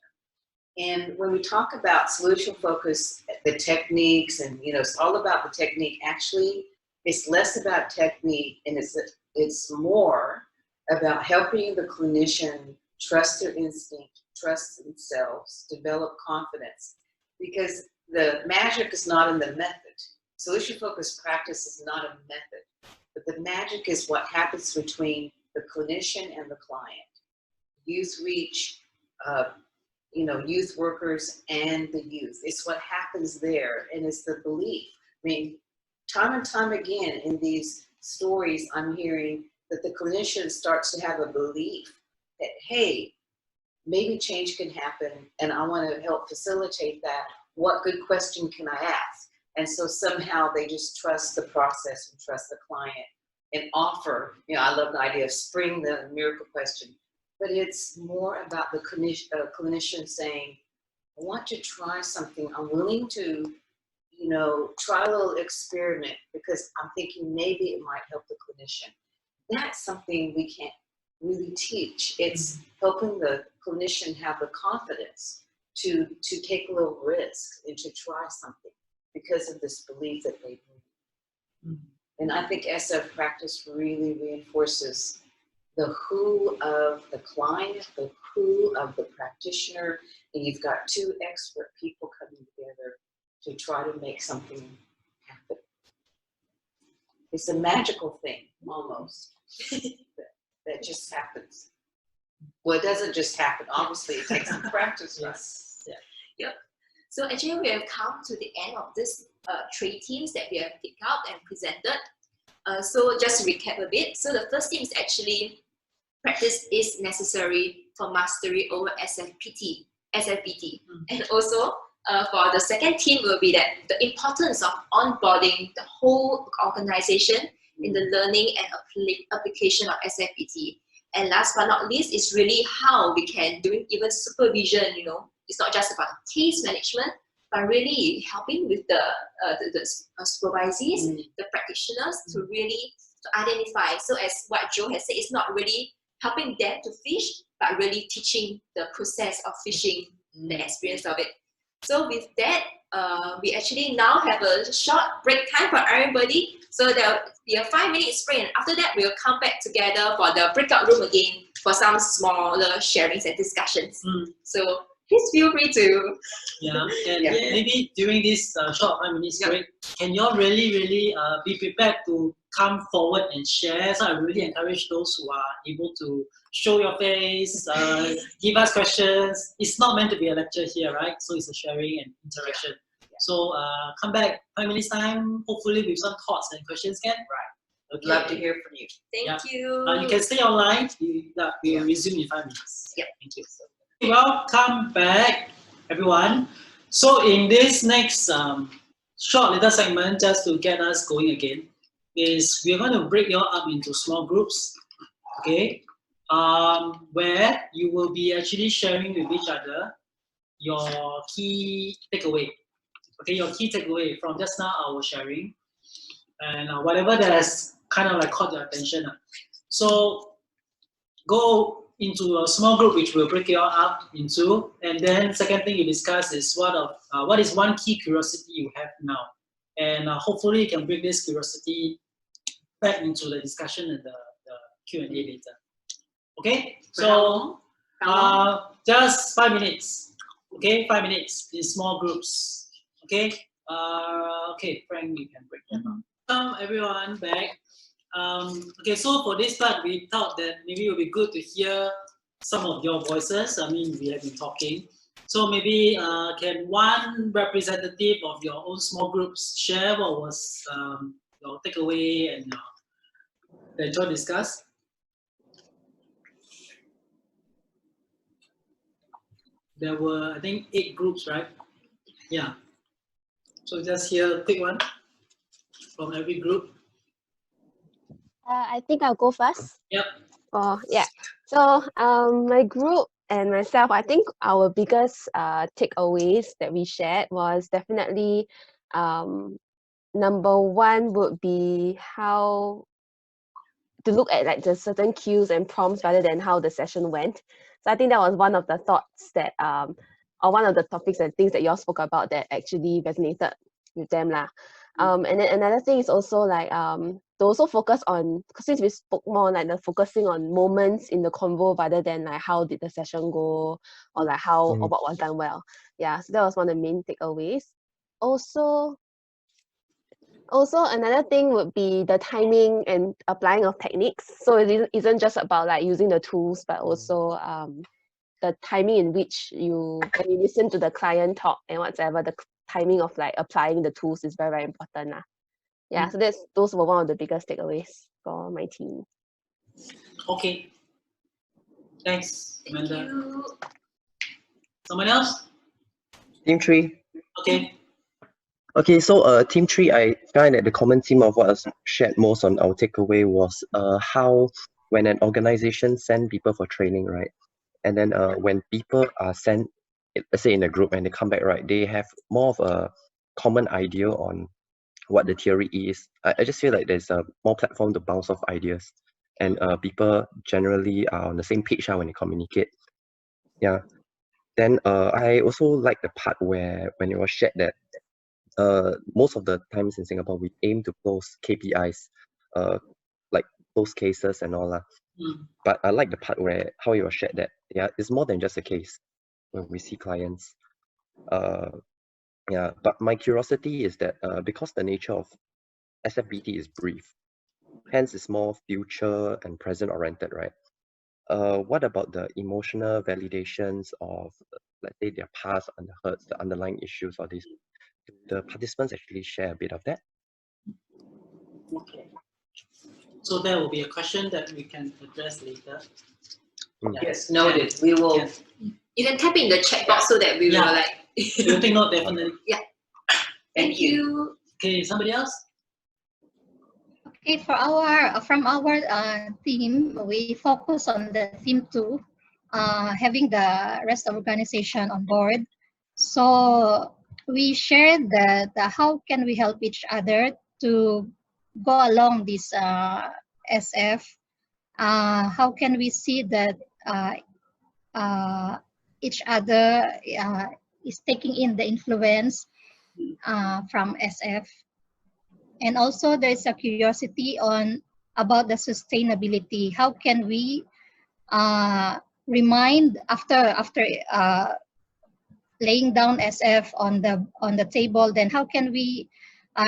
And when we talk about solution focus, the techniques, and it's all about the technique. Actually, it's less about technique, and it's more about helping the clinician trust their instinct, trust themselves, develop confidence. Because the magic is not in the method. Solution focused practice is not a method, but the magic is what happens between the clinician and the client. Youth reach, youth workers and the youth. It's what happens there, and it's the belief. I mean, time and time again in these stories, I'm hearing that the clinician starts to have a belief that, hey, maybe change can happen, and I want to help facilitate that. What good question can I ask? And so somehow they just trust the process and trust the client and offer. I love the idea of spring the miracle question. But it's more about the clinician saying, I want to try something. I'm willing to, try a little experiment because I'm thinking maybe it might help the clinician. That's something we can't really teach. It's helping the clinician have the confidence to take a little risk and to try something because of this belief that they believe. And I think SF practice really reinforces the who of the client, the who of the practitioner, and you've got two expert people coming together to try to make something happen. It's a magical thing, almost, that just happens. Well, it doesn't just happen. Obviously, it takes some practice. Yes. Yeah. Yep. So actually, we have come to the end of this 3 themes that we have picked out and presented. So just to recap a bit. So the first theme is actually practice is necessary for mastery over SFBT. And also for the second theme will be that the importance of onboarding the whole organization in the learning and application of SFBT. And last but not least is really how we can do even supervision. It's not just about case management, but really helping with the supervisees, the practitioners to really identify. So as what Joe has said, it's not really helping them to fish, but really teaching the process of fishing, the experience of it. So with that, we actually now have a short break time for everybody. So there will be a 5-minute break, and after that, we'll come back together for the breakout room again for some smaller sharings and discussions. So please feel free to. Maybe during this short 5 minutes break, can you all really be prepared to come forward and share? So I really encourage those who are able to show your face, give us questions. It's not meant to be a lecture here, right? So it's a sharing and interaction. So come back 5 minutes time, hopefully with some thoughts and questions, Ken? Right. Okay. Love to hear from you. Thank you. You can stay online. We'll resume in 5 minutes. Thank you. Welcome back, everyone. So in this next short little segment, just to get us going again, is we're going to break you up into small groups, okay? Where you will be actually sharing with each other your key takeaway. Okay, your key takeaway from just now our sharing, and whatever that has kind of like caught your attention. So go into a small group which will break it all up into, and then second thing you discuss is what is one key curiosity you have now, and hopefully you can bring this curiosity back into the discussion and the Q&A later. Okay, so just 5 minutes. Okay, 5 minutes in small groups. Okay, okay, Frank, you can break them up. Everyone back. Okay, so for this part, we thought that maybe it would be good to hear some of your voices. I mean, we have been talking. So maybe can one representative of your own small groups share what was your takeaway and that John discussed? There were, I think, 8 groups, right? Yeah. So just here, pick one from every group. I think I'll go first. Yep. So my group and myself, I think our biggest takeaways that we shared was definitely number one would be how to look at like the certain cues and prompts rather than how the session went. So I think that was one of the thoughts that or one of the topics and things that y'all spoke about that actually resonated with them lah. And then another thing is also like to also focus on, since we spoke more like the focusing on moments in the convo rather than like how did the session go or like how or what was done well. Yeah, so that was one of the main takeaways. Also, another thing would be the timing and applying of techniques. So it isn't just about like using the tools, but also the timing in which when you listen to the client talk and whatever, the timing of like applying the tools is very, very important. Yeah, so those were one of the biggest takeaways for my team. Okay. Thanks, Amanda. Thank you. Someone else? Team 3. Okay. Okay, so Team 3, I find that the common theme of what was shared most on our takeaway was how when an organization send people for training, right? And then when people are sent, let's say in a group, and they come back, right, they have more of a common idea on what the theory is. I just feel like there's a more platform to bounce off ideas, and people generally are on the same page when they communicate. Yeah. Then I also like the part where when it was shared that most of the times in Singapore we aim to close KPIs, like close cases and all that. But I like the part where how it was shared that it's more than just a case when we see clients. Yeah, but my curiosity is that because the nature of SFBT is brief, hence it's more future and present oriented, right? What about the emotional validations of, let's say, their past and the hurts, the underlying issues, or these? Do the participants actually share a bit of that? Okay. So there will be a question that we can address later. Yes, noted. We will. Yes. You can type in the chat box so that we will like. We'll take note definitely. Yeah. Thank you. Okay, somebody else? Okay, from our team, we focus on the theme 2, having the rest of organization on board. So we shared that how can we help each other to go along this SF. How can we see that each other is taking in the influence from SF. And also there's a curiosity about the sustainability. How can we remind after laying down SF on the table, then how can we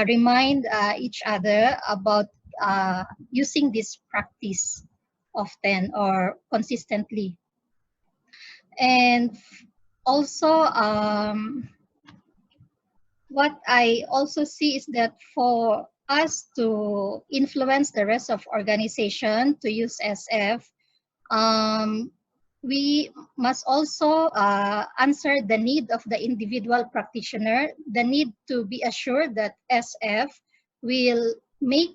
remind each other about using this practice often or consistently? And also what I also see is that for us to influence the rest of organization to use SF, we must also answer the need of the individual practitioner, the need to be assured that SF will make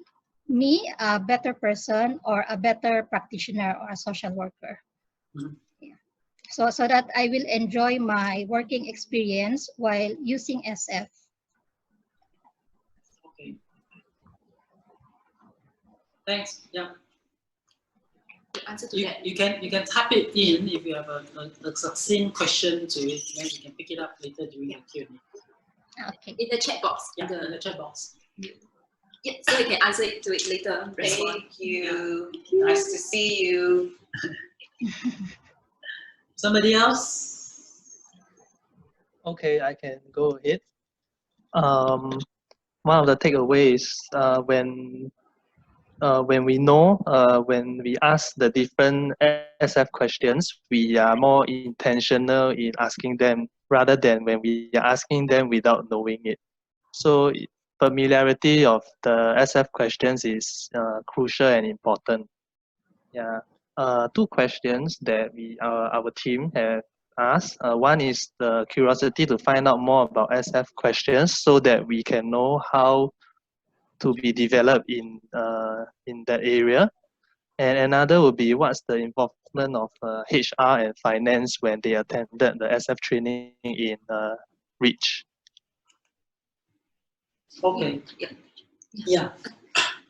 me a better person or a better practitioner or a social worker. Yeah. So that I will enjoy my working experience while using SF. Okay. Thanks. Yeah. Answer to that. You can type it in if you have a succinct question to it, then we can pick it up later during the Q&A. Okay. In the chat box. Yeah, in the chat box. Yeah, so we can answer it to it later. Thank you. Nice to see you. Somebody else? Okay, I can go ahead. One of the takeaways when we know when we ask the different SF questions, we are more intentional in asking them rather than when we are asking them without knowing it. So familiarity of the SF questions is crucial and important. Yeah. Two questions that our team have asked. One is the curiosity to find out more about SF questions so that we can know how to be developed in that area. And another would be what's the involvement of HR and finance when they attended the SF training in REACH. Okay. Yeah.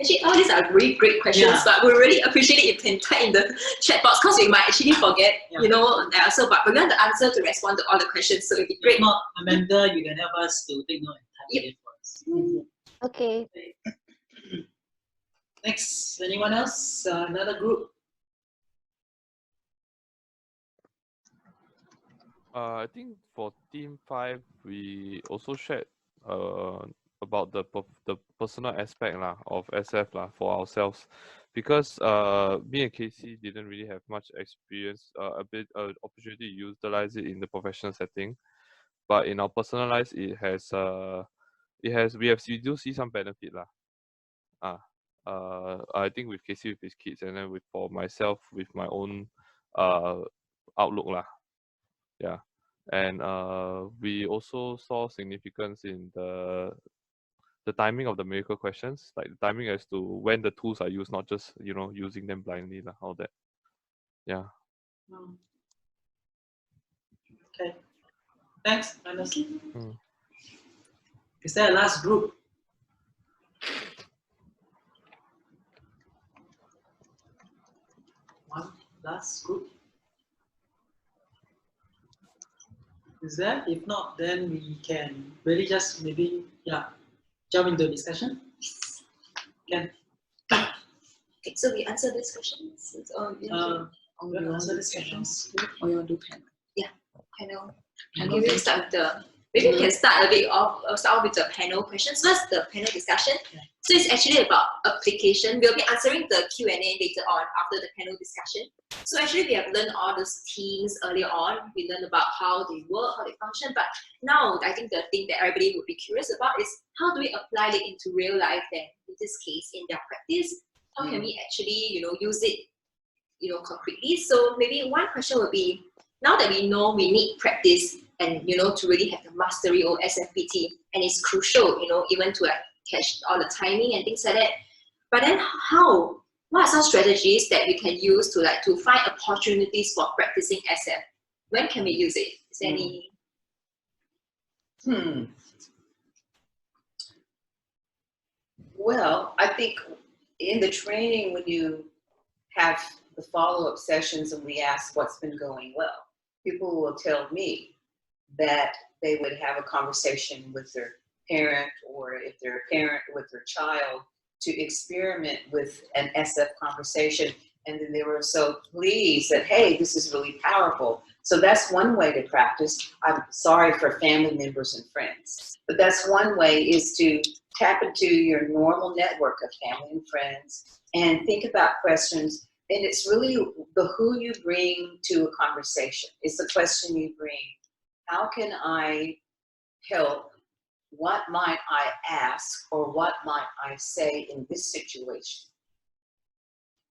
Actually, all these are really great questions, Yeah. but we really appreciate it if you can type in the chat box because we might actually forget, you know, the answer. But we want the answer to respond to all the questions, so it'd be great. If not, Amanda, you can help us to take note and type it in for us. Okay. Next, anyone else? Another group? I think for Team 5, we also shared about the personal aspect of SF for ourselves, because me and Casey didn't really have much experience, opportunity to utilize it in the professional setting, but in our personal lives, we do see some benefit I think with Casey with his kids, and then for myself with my own outlook yeah. And we also saw significance in the timing of the miracle questions, like the timing as to when the tools are used, not just using them blindly all that. Yeah. Okay. Thanks, Anderson. Mm. Is there a last group? One last group? Is there? If not, then we can really just maybe jump into discussion. Can Okay, so we answer these questions. you answer these questions? Or you want to do panel? Yeah, panel. Maybe we start with the. Maybe we can start off with the panel questions first. The panel discussion. So it's actually about application. We'll be answering the Q&A later on after the panel discussion. So actually, we have learned all those themes earlier on. We learned about how they work, how they function. But now, I think the thing that everybody would be curious about is how do we apply it into real life? Then, in this case, in their practice, how can we actually, use it, concretely? So maybe one question would be, now that we know we need practice and to really have the mastery of SFBT, and it's crucial, even to catch all the timing and things like that. But then what are some strategies that we can use to find opportunities for practicing SF? When can we use it? Is there any? Well, I think in the training, when you have the follow-up sessions and we ask what's been going well, people will tell me that they would have a conversation with their parent, or if they're a parent with their child, to experiment with an SF conversation. And then they were so pleased that, hey, this is really powerful. So that's one way to practice. I'm sorry for family members and friends, but that's one way, is to tap into your normal network of family and friends and think about questions. And it's really the who you bring to a conversation. It's the question you bring. How can I help? What might I ask, or what might I say in this situation?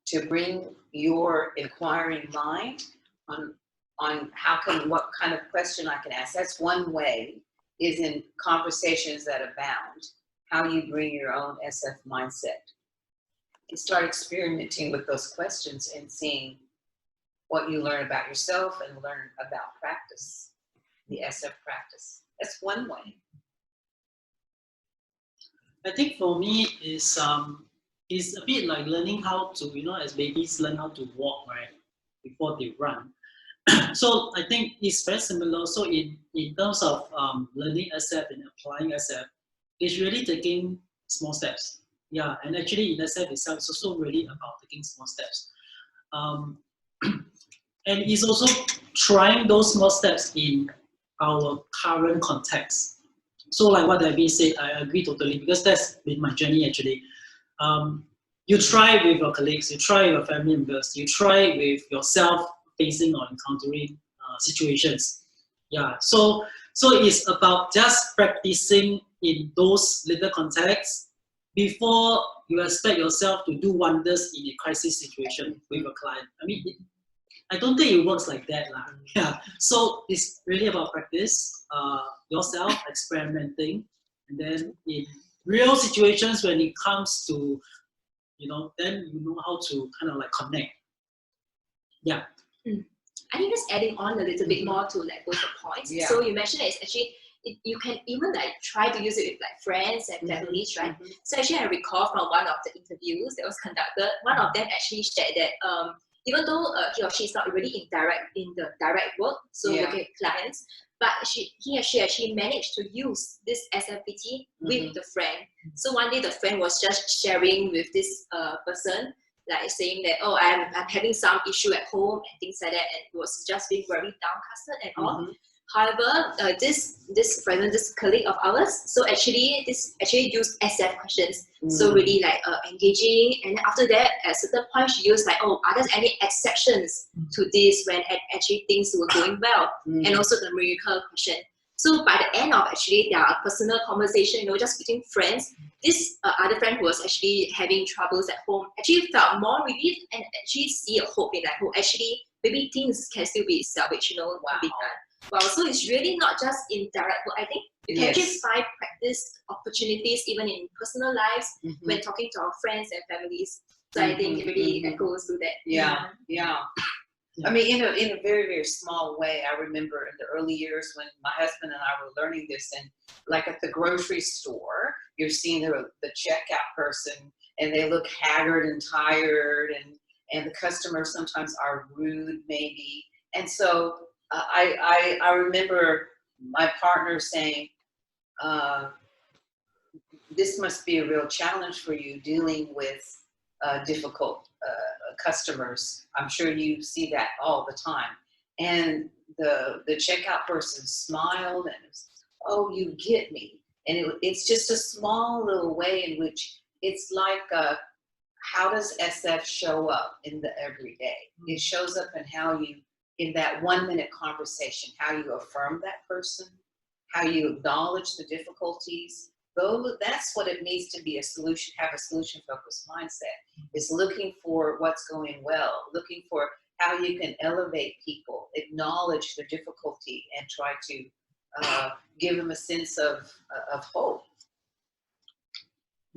To bring your inquiring mind on what kind of question I can ask. That's one way, is in conversations that abound, how you bring your own SF mindset. And start experimenting with those questions and seeing what you learn about yourself and learn about practice, the SF practice. That's one way. I think for me is a bit like learning how to, as babies learn how to walk, right, before they run. So I think it's very similar. So in terms of learning SF and applying SF, it's really taking small steps. Yeah, and actually in SF itself, it's also really about taking small steps. And it's also trying those small steps in our current context. So like what Debbie said, I agree totally, because that's been my journey actually. You try with your colleagues, you try with your family members, you try with yourself facing or encountering situations. Yeah, so it's about just practicing in those little contexts before you expect yourself to do wonders in a crisis situation with a client. I mean, I don't think it works like that. Yeah. So it's really about practice, yourself experimenting, and then in real situations when it comes to, then you know how to kind of like connect. Yeah. I think just adding on a little bit more to both the points. Yeah. So you mentioned that it's actually you can even like try to use it with like friends and families, right? So actually I recall from one of the interviews that was conducted, one of them actually shared that even though he or she is not really in the direct work, so working with clients, but he or she actually managed to use this SFBT with the friend. So one day the friend was just sharing with this person, like saying that, oh, I'm having some issue at home and things like that, and it was just being very downcasted and all. However, this colleague of ours, so actually used SF questions. So really like engaging, and then after that, at a certain point, she used like, oh, are there any exceptions to this when actually things were going well, and also the miracle question. So by the end of actually their personal conversation, you know, just between friends, this other friend who was actually having troubles at home actually felt more relief and actually see a hope in like, oh, actually maybe things can still be salvaged, you know, be done. Wow, so it's really not just in direct work. I think you can actually find practice opportunities even in personal lives when talking to our friends and families. So I think it really echoes to that. Yeah. I mean, in a very, very small way, I remember in the early years when my husband and I were learning this, and like at the grocery store, you're seeing the checkout person, and they look haggard and tired, and the customers sometimes are rude, maybe. And so I remember my partner saying, this must be a real challenge for you dealing with difficult customers. I'm sure you see that all the time. And the checkout person smiled and was, oh, you get me. And it's just a small little way in which it's like, how does SF show up in the everyday? It shows up in how you, in that 1 minute conversation, how you affirm that person, how you acknowledge the difficulties. That's what it means to be have a solution-focused mindset, is looking for what's going well, looking for how you can elevate people, acknowledge their difficulty, and try to give them a sense of hope.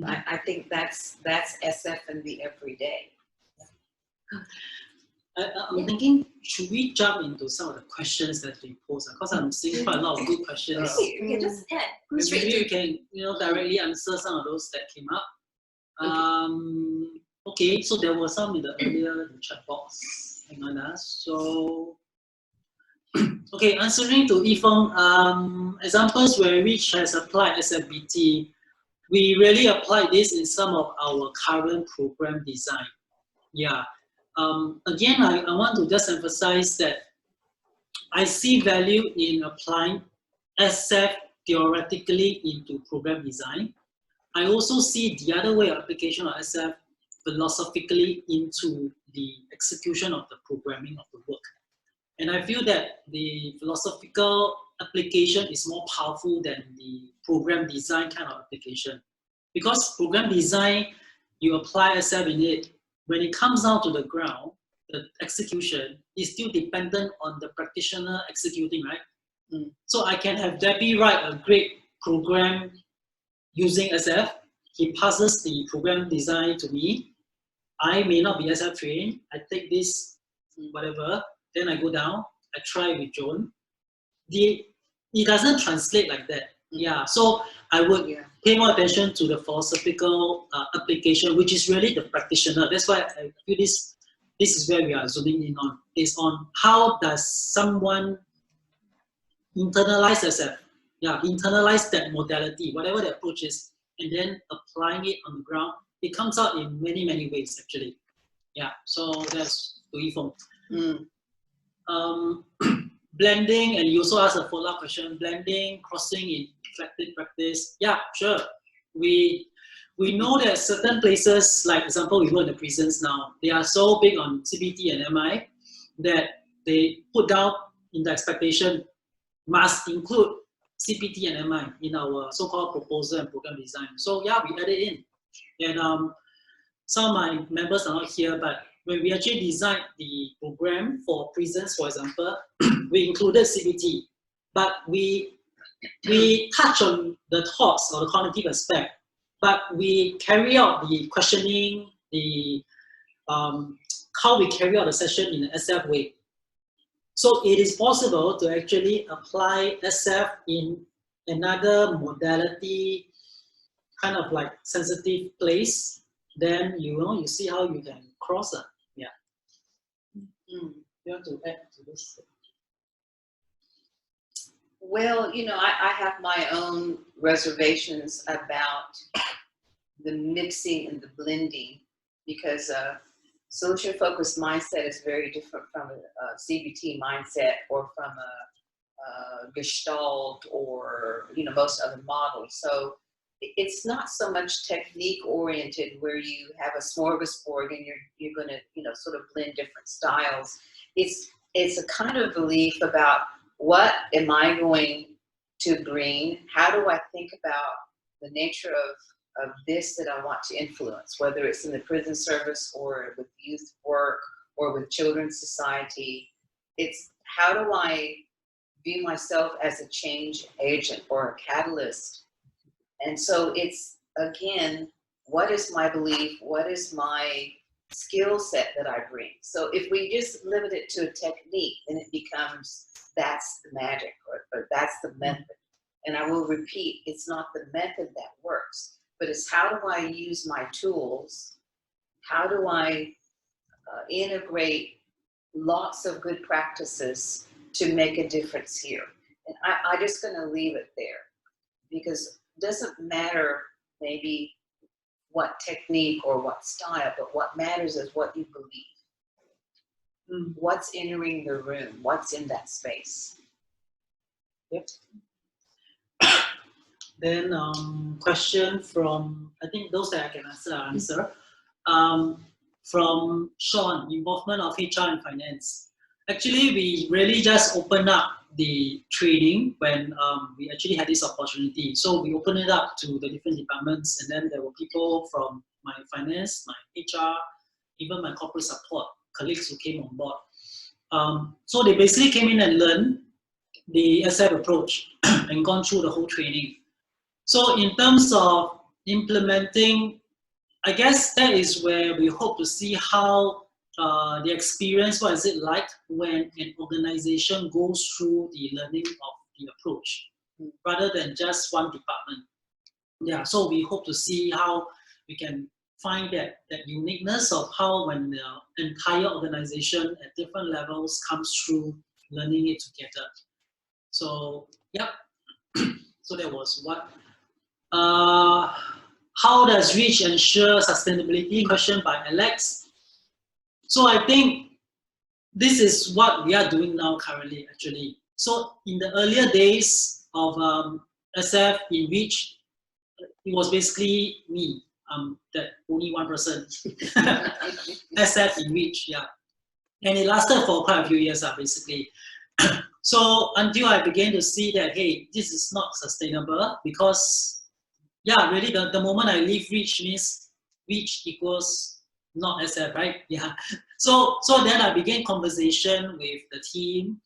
I think that's SF in the everyday. I'm thinking, should we jump into some of the questions that we posed? Because I'm seeing quite a lot of good questions. You can just Maybe we can, directly answer some of those that came up. Okay, so there were some in the earlier chat box. Hang on, so okay, answering to Yifeng, examples where which has applied SFBT. We really applied this in some of our current program design. Yeah. Again, I want to just emphasize that I see value in applying SF theoretically into program design. I also see the other way of application of SF philosophically into the execution of the programming of the work. And I feel that the philosophical application is more powerful than the program design kind of application. Because program design, you apply SF in it, when it comes down to the ground, the execution is still dependent on the practitioner executing, right? So I can have Debbie write a great program using SF. He passes the program design to me. I may not be SF trained. I take this, whatever, then I go down, I try with Joan. It doesn't translate like that. Yeah, so I would pay more attention to the philosophical application, which is really the practitioner. That's why I feel this is where we are zooming in on, is on how does someone internalize SF, internalize that modality, whatever the approach is, and then applying it on the ground. It comes out in many, many ways, actually. Yeah, so that's to Yifeng. Blending, and you also asked a follow-up question, blending, crossing in reflective practice. Yeah, sure. We know that certain places, like example, we go in the prisons now, they are so big on CBT and MI that they put down in the expectation must include CPT and MI in our so-called proposal and program design. So yeah, we added in. And some of my members are not here, but when we actually designed the program for prisons, for example, we included CBT, but we touch on the thoughts or the cognitive aspect, but we carry out the questioning, the how we carry out the session in an SF way. So it is possible to actually apply SF in another modality, kind of like sensitive place, then you see how you can cross it. Yeah. You want to add to this? Well, I have my own reservations about the mixing and the blending, because solution-focused mindset is very different from a CBT mindset, or from a Gestalt, or most other models. So it's not so much technique-oriented, where you have a smorgasbord and you're going to sort of blend different styles. It's a kind of belief about, what am I going to bring? How do I think about the nature of this that I want to influence, whether it's in the prison service, or with youth work, or with children's society? It's, how do I view myself as a change agent or a catalyst? And so it's, again, what is my belief? What is my skill set that I bring? So if we just limit it to a technique, then it becomes, that's the magic, or that's the method. And I will repeat, it's not the method that works, but it's, how do I use my tools? How do I integrate lots of good practices to make a difference here? And I'm just going to leave it there, because it doesn't matter maybe what technique or what style, but what matters is what you believe. What's entering the room? What's in that space? Yep. Then question from, I think those that I can answer. From Sean, involvement of HR and finance. Actually, we really just opened up the training when we actually had this opportunity. So we opened it up to the different departments, and then there were people from my finance, my HR, even my corporate support colleagues who came on board. So they basically came in and learned the SF approach and gone through the whole training. So in terms of implementing, I guess that is where we hope to see how the experience, what is it like when an organization goes through the learning of the approach, rather than just one department. Yeah, so we hope to see how we can find that uniqueness of how, when the entire organization at different levels comes through learning it together. So, yep. So that was what. How does REACH ensure sustainability? Question by Alex. So I think this is what we are doing now currently, actually. So in the earlier days of SF in REACH, it was basically me, that only one person. SF in REACH, yeah. And it lasted for quite a few years, basically. So until I began to see that, hey, this is not sustainable, because, yeah, really the moment I leave REACH means REACH equals not SF, right? Yeah. So then I began conversation with the team,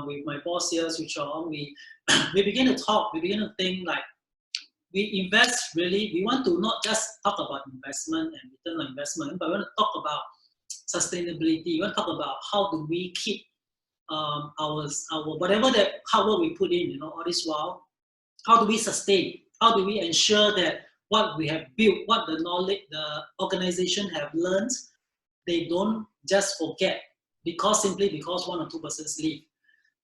with my boss here, which on, we began to talk, we began to think like, we invest really, we want to not just talk about investment and return on investment, but we want to talk about sustainability. We want to talk about how do we keep our whatever that hard work we put in, all this while, how do we sustain? How do we ensure that what we have built, what the knowledge the organization have learned, they don't just forget simply because one or two persons leave.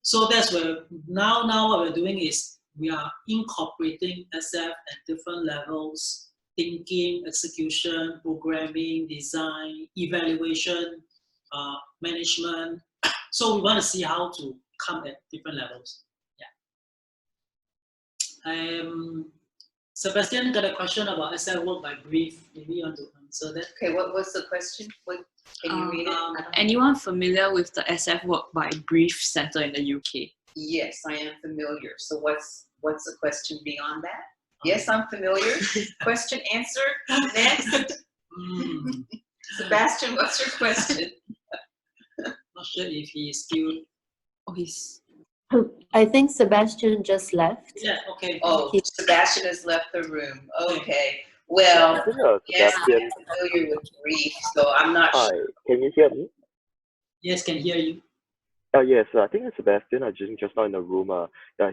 So that's where now what we're doing is we are incorporating SF at different levels: thinking, execution, programming, design, evaluation, management. So we want to see how to come at different levels. Yeah. Sebastian got a question about SF work by brief. Maybe you want to answer that? Okay, what was the question? Can you read it? Anyone familiar with the SF work by brief center in the UK? Yes, I am familiar. So what's the question beyond that? Yes, I'm familiar. Question answered. Next. Sebastian, what's your question? Not sure if he's still. Oh, he's. I think Sebastian just left. Yeah, okay. Oh, Sebastian has left the room. Okay. Well, yes, I'm familiar with brief, so I'm not Hi, sure. can you hear me? Yes, can hear you. Yes, I think it's Sebastian. I just now in the room.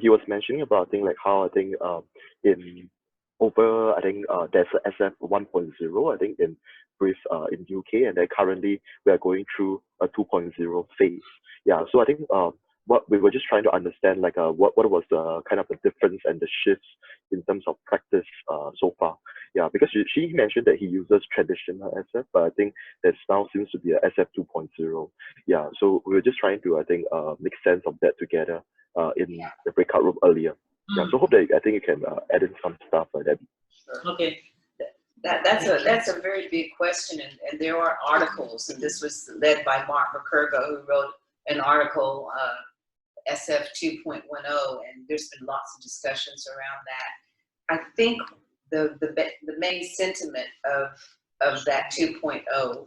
He was mentioning about I think like how I think in over I think there's a SF 1.0 I think in brief in UK, and then currently we are going through a 2.0 phase. Yeah, so I think what we were just trying to understand like what was the kind of the difference and the shifts in terms of practice so far. Yeah, because she mentioned that he uses traditional SF, but I think there now seems to be a SF 2.0. Yeah, so we were just trying to I think make sense of that together in the breakout room earlier. Yeah, so hope that I think you can add in some stuff like that. Okay. That's a very big question, and there are articles, and this was led by Mark McCurgo, who wrote an article, SF 2.10, and there's been lots of discussions around that. I think the main sentiment of that 2.0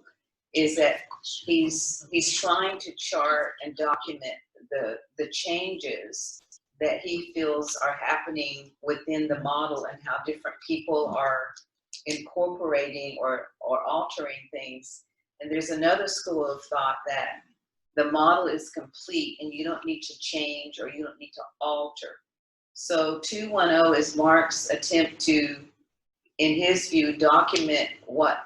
is that he's trying to chart and document the changes that he feels are happening within the model and how different people are incorporating or altering things. And there's another school of thought that the model is complete and you don't need to change or you don't need to alter. So 2.10 is Mark's attempt to, in his view, document what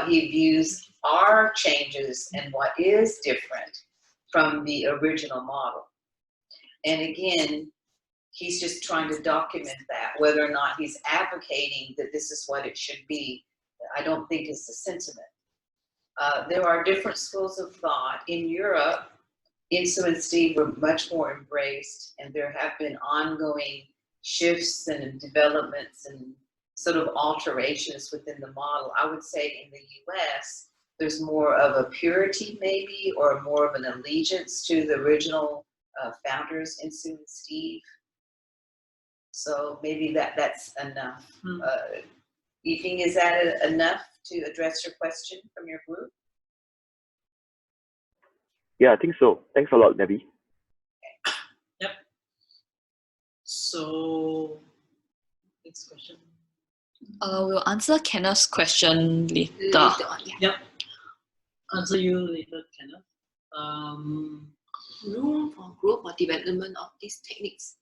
he views are changes and what is different from the original model. And again, he's just trying to document that. Whether or not he's advocating that this is what it should be, I don't think is the sentiment. There are different schools of thought. In Europe, Insu and Steve were much more embraced, and there have been ongoing shifts and developments and sort of alterations within the model. I would say in the US, there's more of a purity maybe, or more of an allegiance to the original founders, Insu and Steve. So maybe that's enough. You think is that enough to address your question from your group? Yeah, I think so. Thanks a lot, Nebi. Yep. So, next question. We'll answer Kenneth's question later. Yep. Answer you later, Kenneth. Room for growth or development of these techniques.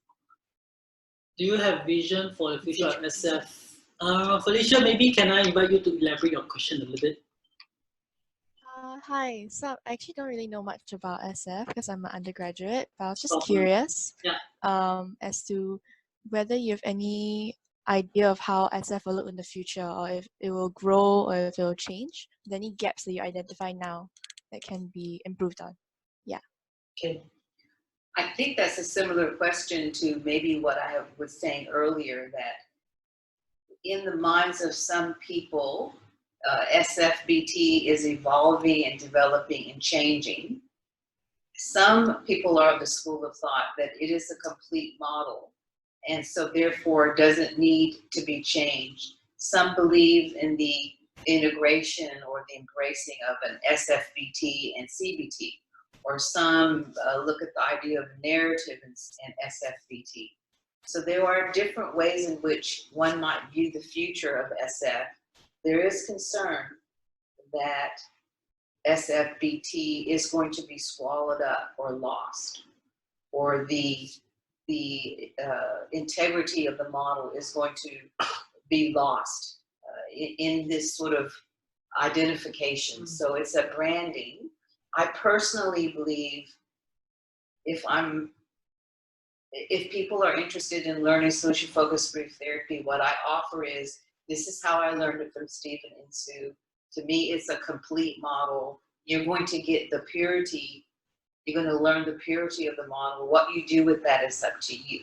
Do you have vision for the future of SF? Felicia, maybe can I invite you to elaborate your question a little bit? Hi, so I actually don't really know much about SF because I'm an undergraduate, but I was just curious as to whether you have any idea of how SF will look in the future, or if it will grow or if it will change. Are there any gaps that you identify now that can be improved on? Yeah. Okay. I think that's a similar question to maybe what I was saying earlier, that in the minds of some people, SFBT is evolving and developing and changing. Some people are of the school of thought that it is a complete model, and so therefore doesn't need to be changed. Some believe in the integration or the embracing of an SFBT and CBT, or some look at the idea of narrative and SFBT. So there are different ways in which one might view the future of SF. There is concern that SFBT is going to be swallowed up or lost, or the integrity of the model is going to be lost in this sort of identification. So it's a branding. I personally believe if people are interested in learning social focused brief therapy, what I offer is, this is how I learned it from Steve and Insu. To me, it's a complete model. You're going to get the purity. You're going to learn the purity of the model. What you do with that is up to you.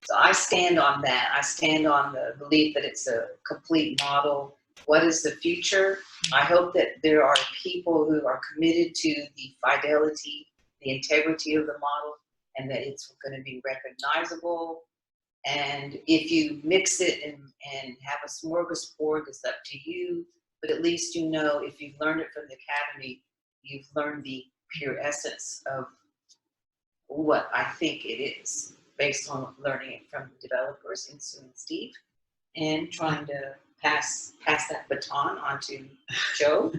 So I stand on that. I stand on the belief that it's a complete model. What is the future? I hope that there are people who are committed to the fidelity, the integrity of the model, and that it's going to be recognizable. And if you mix it and have a smorgasbord, it's up to you. But at least you know, if you've learned it from the academy, you've learned the pure essence of what I think it is, based on learning it from the developers, Insu and Steve, and trying to pass that baton on to Joe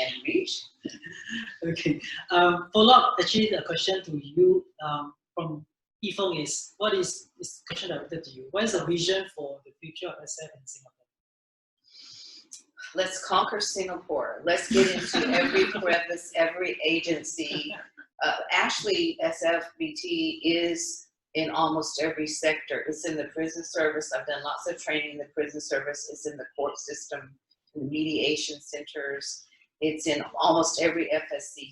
and Reach. Okay. Follow-up, actually, the question to you from Yifeng is, what is this question directed to you? What is the vision for the future of SF in Singapore? Let's conquer Singapore. Let's get into every crevice, every agency. Actually, SFBT is in almost every sector. It's in the prison service. I've done lots of training in the prison service. It's in the court system, in the mediation centers. It's in almost every FSC.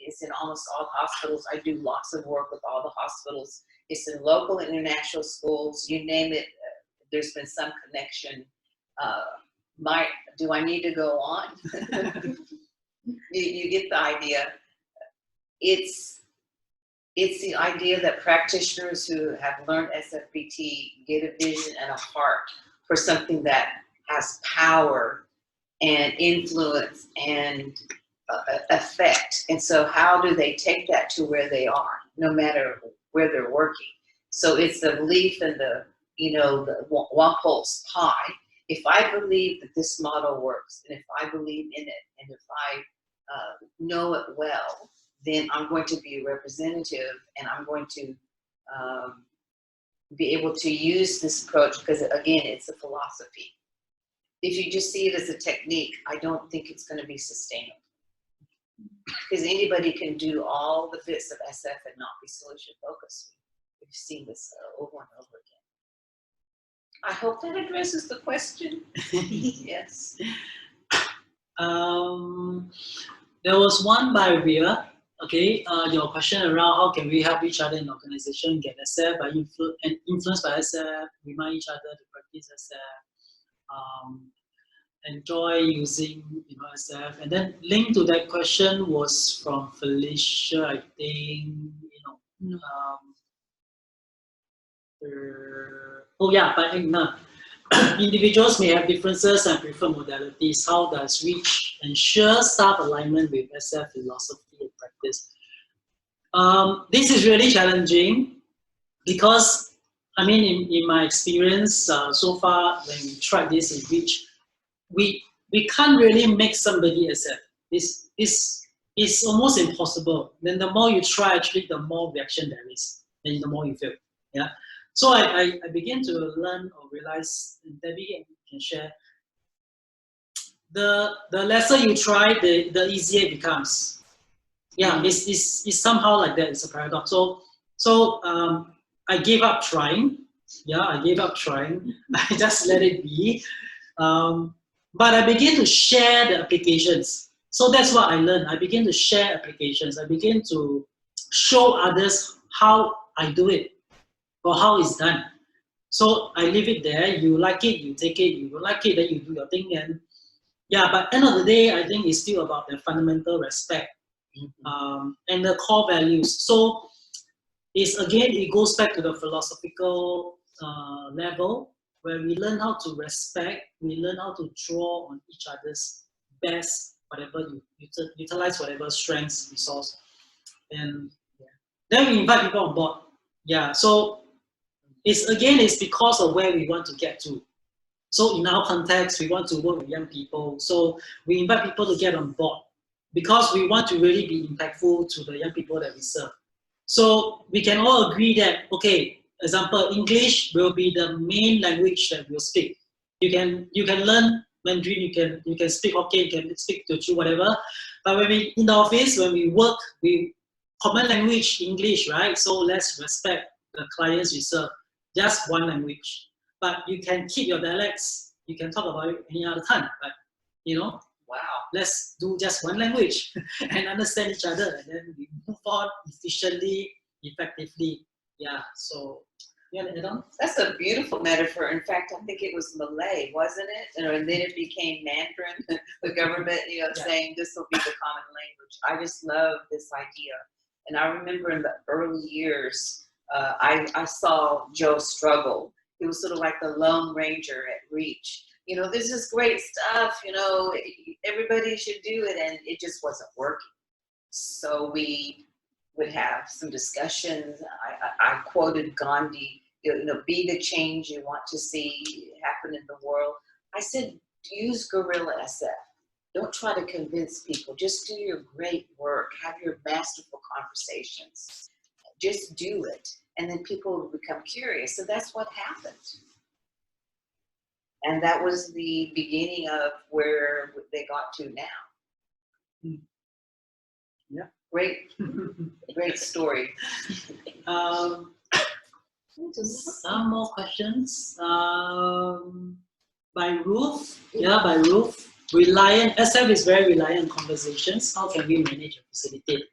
It's in almost all hospitals. I do lots of work with all the hospitals. It's in local and international schools. You name it, there's been some connection. Do I need to go on? you get the idea. It's the idea that practitioners who have learned SFBT get a vision and a heart for something that has power and influence and effect. And so how do they take that to where they are, no matter where they're working? So it's the belief in the, the one pulse pie. If I believe that this model works, and if I believe in it, and if I know it well, then I'm going to be a representative, and I'm going to be able to use this approach, because again, it's a philosophy. If you just see it as a technique, I don't think it's going to be sustainable. Because anybody can do all the bits of SF and not be solution focused. We've seen this over and over again. I hope that addresses the question. Yes. There was one by Rhea. Okay, your question around how can we help each other in the organization get SF by influenced by SF, remind each other to practice SF, enjoy using SF, and then linked to that question was from Felicia, I think. But individuals may have differences and prefer modalities. How does Reach ensure staff alignment with SF philosophy and practice? This is really challenging because, in my experience so far, when we tried this in Reach, we can't really make somebody SF. This is almost impossible. Then the more you try, actually, the more reaction there is, and the more you fail. Yeah. So I began to learn or realize, and Debbie can share, the lesser you try, the easier it becomes. Yeah, it's somehow like that. It's a paradox. So I gave up trying. Yeah, I gave up trying. I just let it be. But I began to share the applications. So that's what I learned. I began to share applications. I began to show others how I do it, or how it's done. So I leave it there. You like it, you take it. You don't like it, then you do your thing. And yeah, but end of the day, I think it's still about the fundamental respect and the core values. So it goes back to the philosophical level, where we learn how to respect, we learn how to draw on each other's best, whatever you utilize, whatever strengths, resource, and then we invite people on board. Yeah, so it's because of where we want to get to. So in our context, we want to work with young people. So we invite people to get on board because we want to really be impactful to the young people that we serve. So we can all agree that, okay, example, English will be the main language that we'll speak. You can learn Mandarin, you can speak Hokkien, you can speak Teochew, whatever. But when we in the office, when we work, we common language English, right? So let's respect the clients we serve. Just one language. But you can keep your dialects. You can talk about it any other time. But wow, let's do just one language and understand each other, and then we move on efficiently, effectively. Yeah. So you want to add on? That's a beautiful metaphor. In fact, I think it was Malay, wasn't it? And then it became Mandarin. The government, saying this will be the common language. I just love this idea. And I remember in the early years, I saw Joe struggle. He was sort of like the Lone Ranger at Reach. This is great stuff, everybody should do it, and it just wasn't working. So we would have some discussions. I quoted Gandhi, be the change you want to see happen in the world. I said, use guerrilla SF. Don't try to convince people. Just do your great work. Have your masterful conversations. Just do it. And then people will become curious. So that's what happened. And that was the beginning of where they got to now. Yeah. Great story. Some more questions. By Ruth. Yeah, by Ruth. SF is very reliant on conversations. How can we manage and facilitate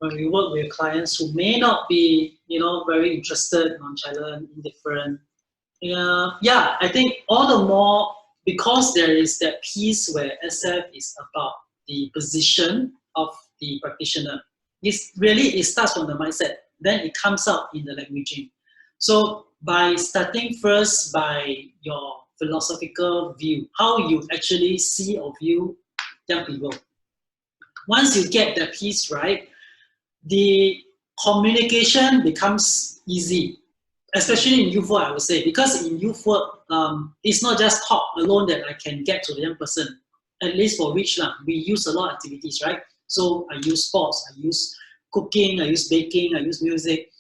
when we work with clients who may not be, very interested, nonchalant, indifferent? Yeah, I think all the more because there is that piece where SF is about the position of the practitioner. It starts from the mindset, then it comes out in the languaging. So by starting first by your philosophical view, how you actually see or view young people. Once you get that piece right, the communication becomes easy, especially in youth work, I would say, because in youth work, it's not just talk alone that I can get to the young person. At least for Rich, we use a lot of activities, right? So I use sports, I use cooking, I use baking, I use music.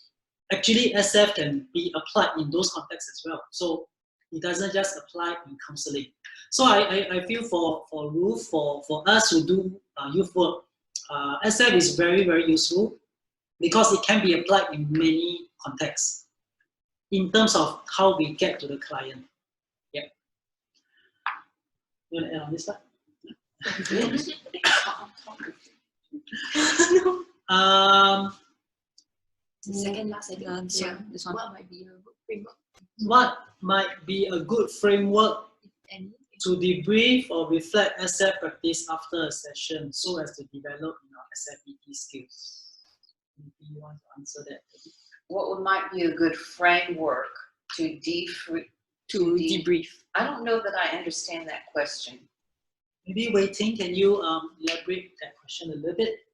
Actually, SF can be applied in those contexts as well. So it doesn't just apply in counseling. So I feel for Ruth, for us who do youth work, SF is very, very useful because it can be applied in many contexts in terms of how we get to the client. Yeah. You want to add on this slide? Second last, I think. This one. What might be a good framework? What might be a good framework to debrief or reflect SF practice after a session so as to develop our SFBT skills? Maybe you want to answer that? What might be a good framework to debrief? I don't know that I understand that question. Maybe Wei Ting, can you elaborate that question a little bit?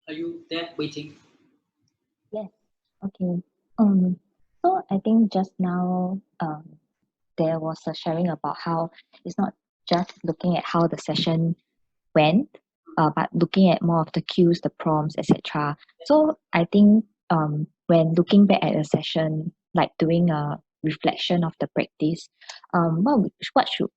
Are you there, Wei Ting? Yes. Okay. So I think just now there was a sharing about how it's not just looking at how the session went, but looking at more of the cues, the prompts, etc. So I think when looking back at a session, like doing a reflection of the practice, what should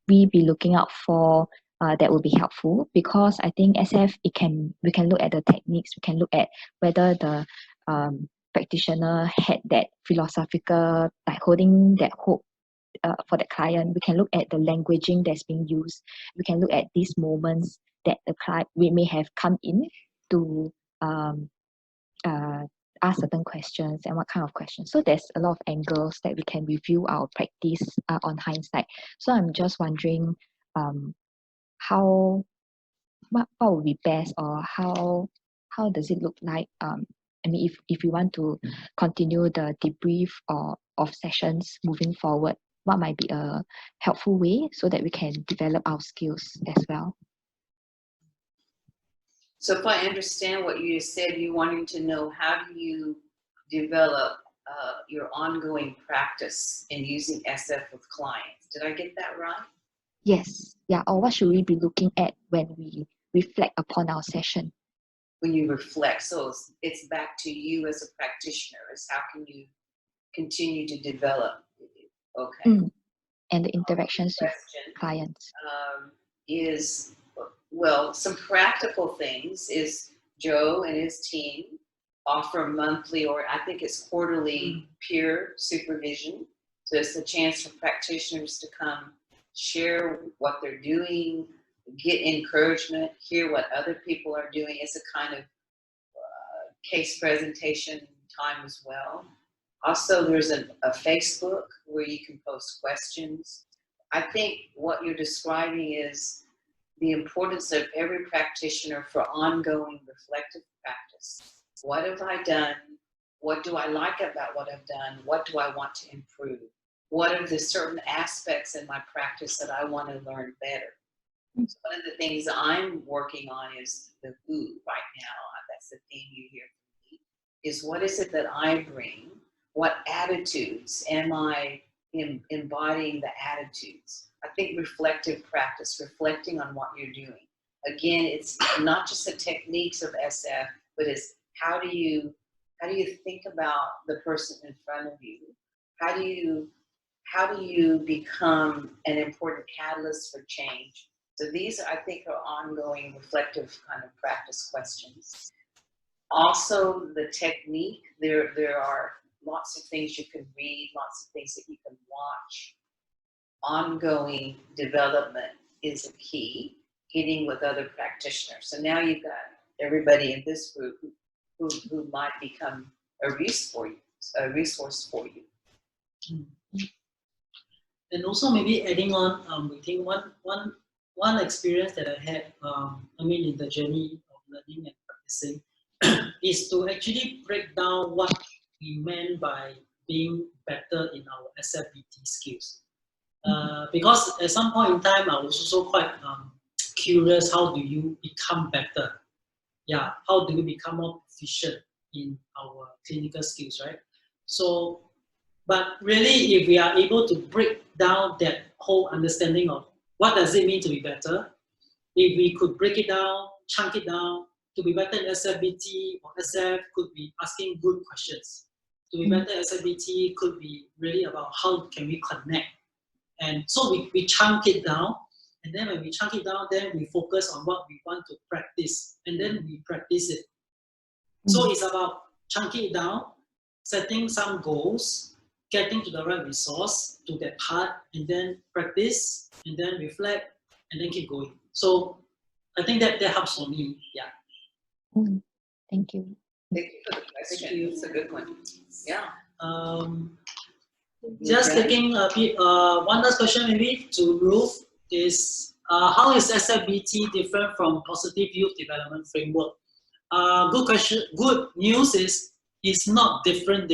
we be looking out for that will be helpful? Because I think SF, we can look at the techniques, we can look at whether the practitioner had that philosophical, like holding that hope for the client. We can look at the languaging that's being used. We can look at these moments that the client we may have come in to ask certain questions and what kind of questions. So there's a lot of angles that we can review our practice on hindsight. So I'm just wondering what would be best, or how does it look like? I mean, if you want to continue the debrief of sessions moving forward, what might be a helpful way so that we can develop our skills as well? So if I understand what you said, you wanting to know how do you develop your ongoing practice in using SF with clients. Did I get that right? Yes. Yeah. Or what should we be looking at when we reflect upon our session? When you reflect, so it's back to you as a practitioner. Is how can you continue to develop? Okay. And the interactions with clients. Is, well, some practical things is Joe and his team offer monthly, or I think it's quarterly, peer supervision. So it's a chance for practitioners to come share what they're doing, get encouragement, hear what other people are doing. It's a kind of case presentation time as well. Also, there's a Facebook where you can post questions. I think what you're describing is the importance of every practitioner for ongoing reflective practice. What have I done? What do I like about what I've done? What do I want to improve? What are the certain aspects in my practice that I want to learn better? So one of the things I'm working on is the who right now. That's the theme you hear from me, is what is it that I bring? What attitudes am I embodying the attitudes. I think reflective practice, reflecting on what you're doing. Again, it's not just the techniques of SF, but it's how do you think about the person in front of you? How do you become an important catalyst for change? So these, I think, are ongoing reflective kind of practice questions. Also, the technique, there are lots of things you can read, lots of things that you can watch. Ongoing development is a key, getting with other practitioners. So now you've got everybody in this group who might become a resource for you. And also maybe adding on, we think one experience that I had, in the journey of learning and practicing, is to actually break down what we meant by being better in our SFBT skills. Because at some point in time, I was also quite curious, how do you become better? Yeah, how do we become more proficient in our clinical skills, right? So, but really, if we are able to break down that whole understanding of what does it mean to be better, if we could break it down, chunk it down, to be better in SFBT or SF could be asking good questions. To be better in SFBT could be really about how can we connect. And so we chunk it down, and then when we chunk it down, then we focus on what we want to practice, and then we practice it. So it's about chunking it down, setting some goals, getting to the right resource to that part, and then practice, and then reflect, and then keep going. So I think that helps for me, yeah. Thank you. Thank you for the question. It's a good one. Yeah. Just taking a bit, one last question maybe to Ruth is, how is SFBT different from Positive Youth Development Framework? Good question. Good news is it's not different.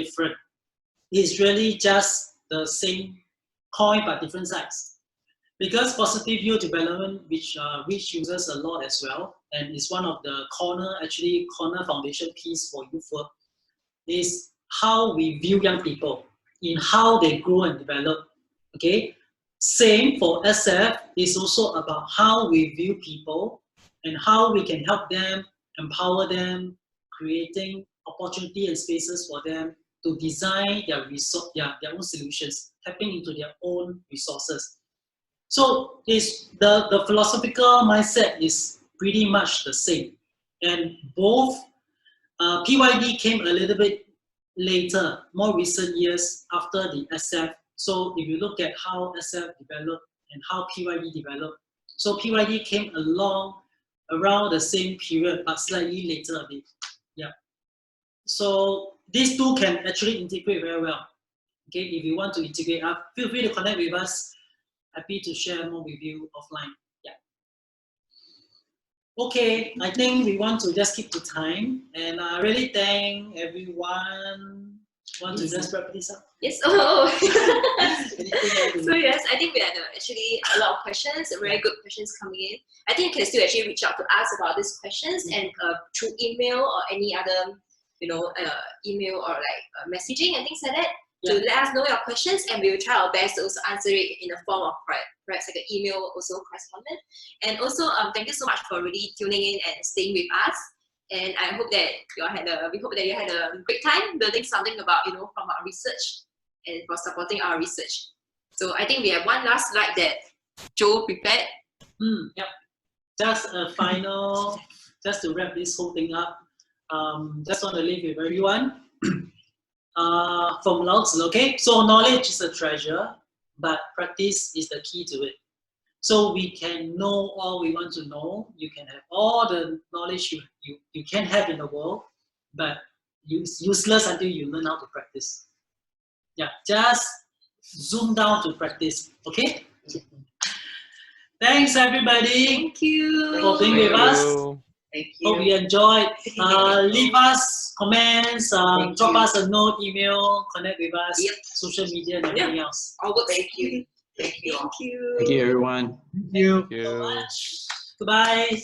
It's really just the same coin but different sides. Because Positive Youth Development, which uses a lot as well, and is one of the corner foundation piece for youth work, is how we view young people, in how they grow and develop. Okay, same for SF is also about how we view people and how we can help them, empower them, creating opportunity and spaces for them to design their own solutions, tapping into their own resources. So the philosophical mindset is pretty much the same, and both PYD came a little bit later, more recent years after the SF. So if you look at how SF developed and how PYD developed, so PYD came along around the same period, but slightly later a bit. Yeah. So these two can actually integrate very well. Okay, if you want to integrate, feel free to connect with us. Happy to share more with you offline. Yeah. Okay, I think we want to just keep to time, and I really thank everyone. Want to just wrap this up? Yes. Oh. So yes, I think we had actually a lot of questions, very good questions coming in. I think you can still actually reach out to us about these questions, and through email or any other, email or like messaging and things like that. To let us know your questions, and we will try our best to also answer it in a form of perhaps like an email also correspondent. And also thank you so much for really tuning in and staying with us. And I hope that we hope that you had a great time building something about from our research and for supporting our research. So I think we have one last slide that Joe prepared. Yep. Just a final, just to wrap this whole thing up. Just want to leave with everyone. From Lao Tzu, okay? So knowledge is a treasure, but practice is the key to it. So we can know all we want to know. You can have all the knowledge you can have in the world, but it's useless until you learn how to practice. Yeah, just zoom down to practice, okay? Thanks everybody. Thank you for being with us. Thank you. Hope you enjoyed. Leave us comments, drop us a note, email, connect with us, social media, and everything else. Thank you. Thank you. Thank you. Thank you, everyone. Thank you so much. Goodbye.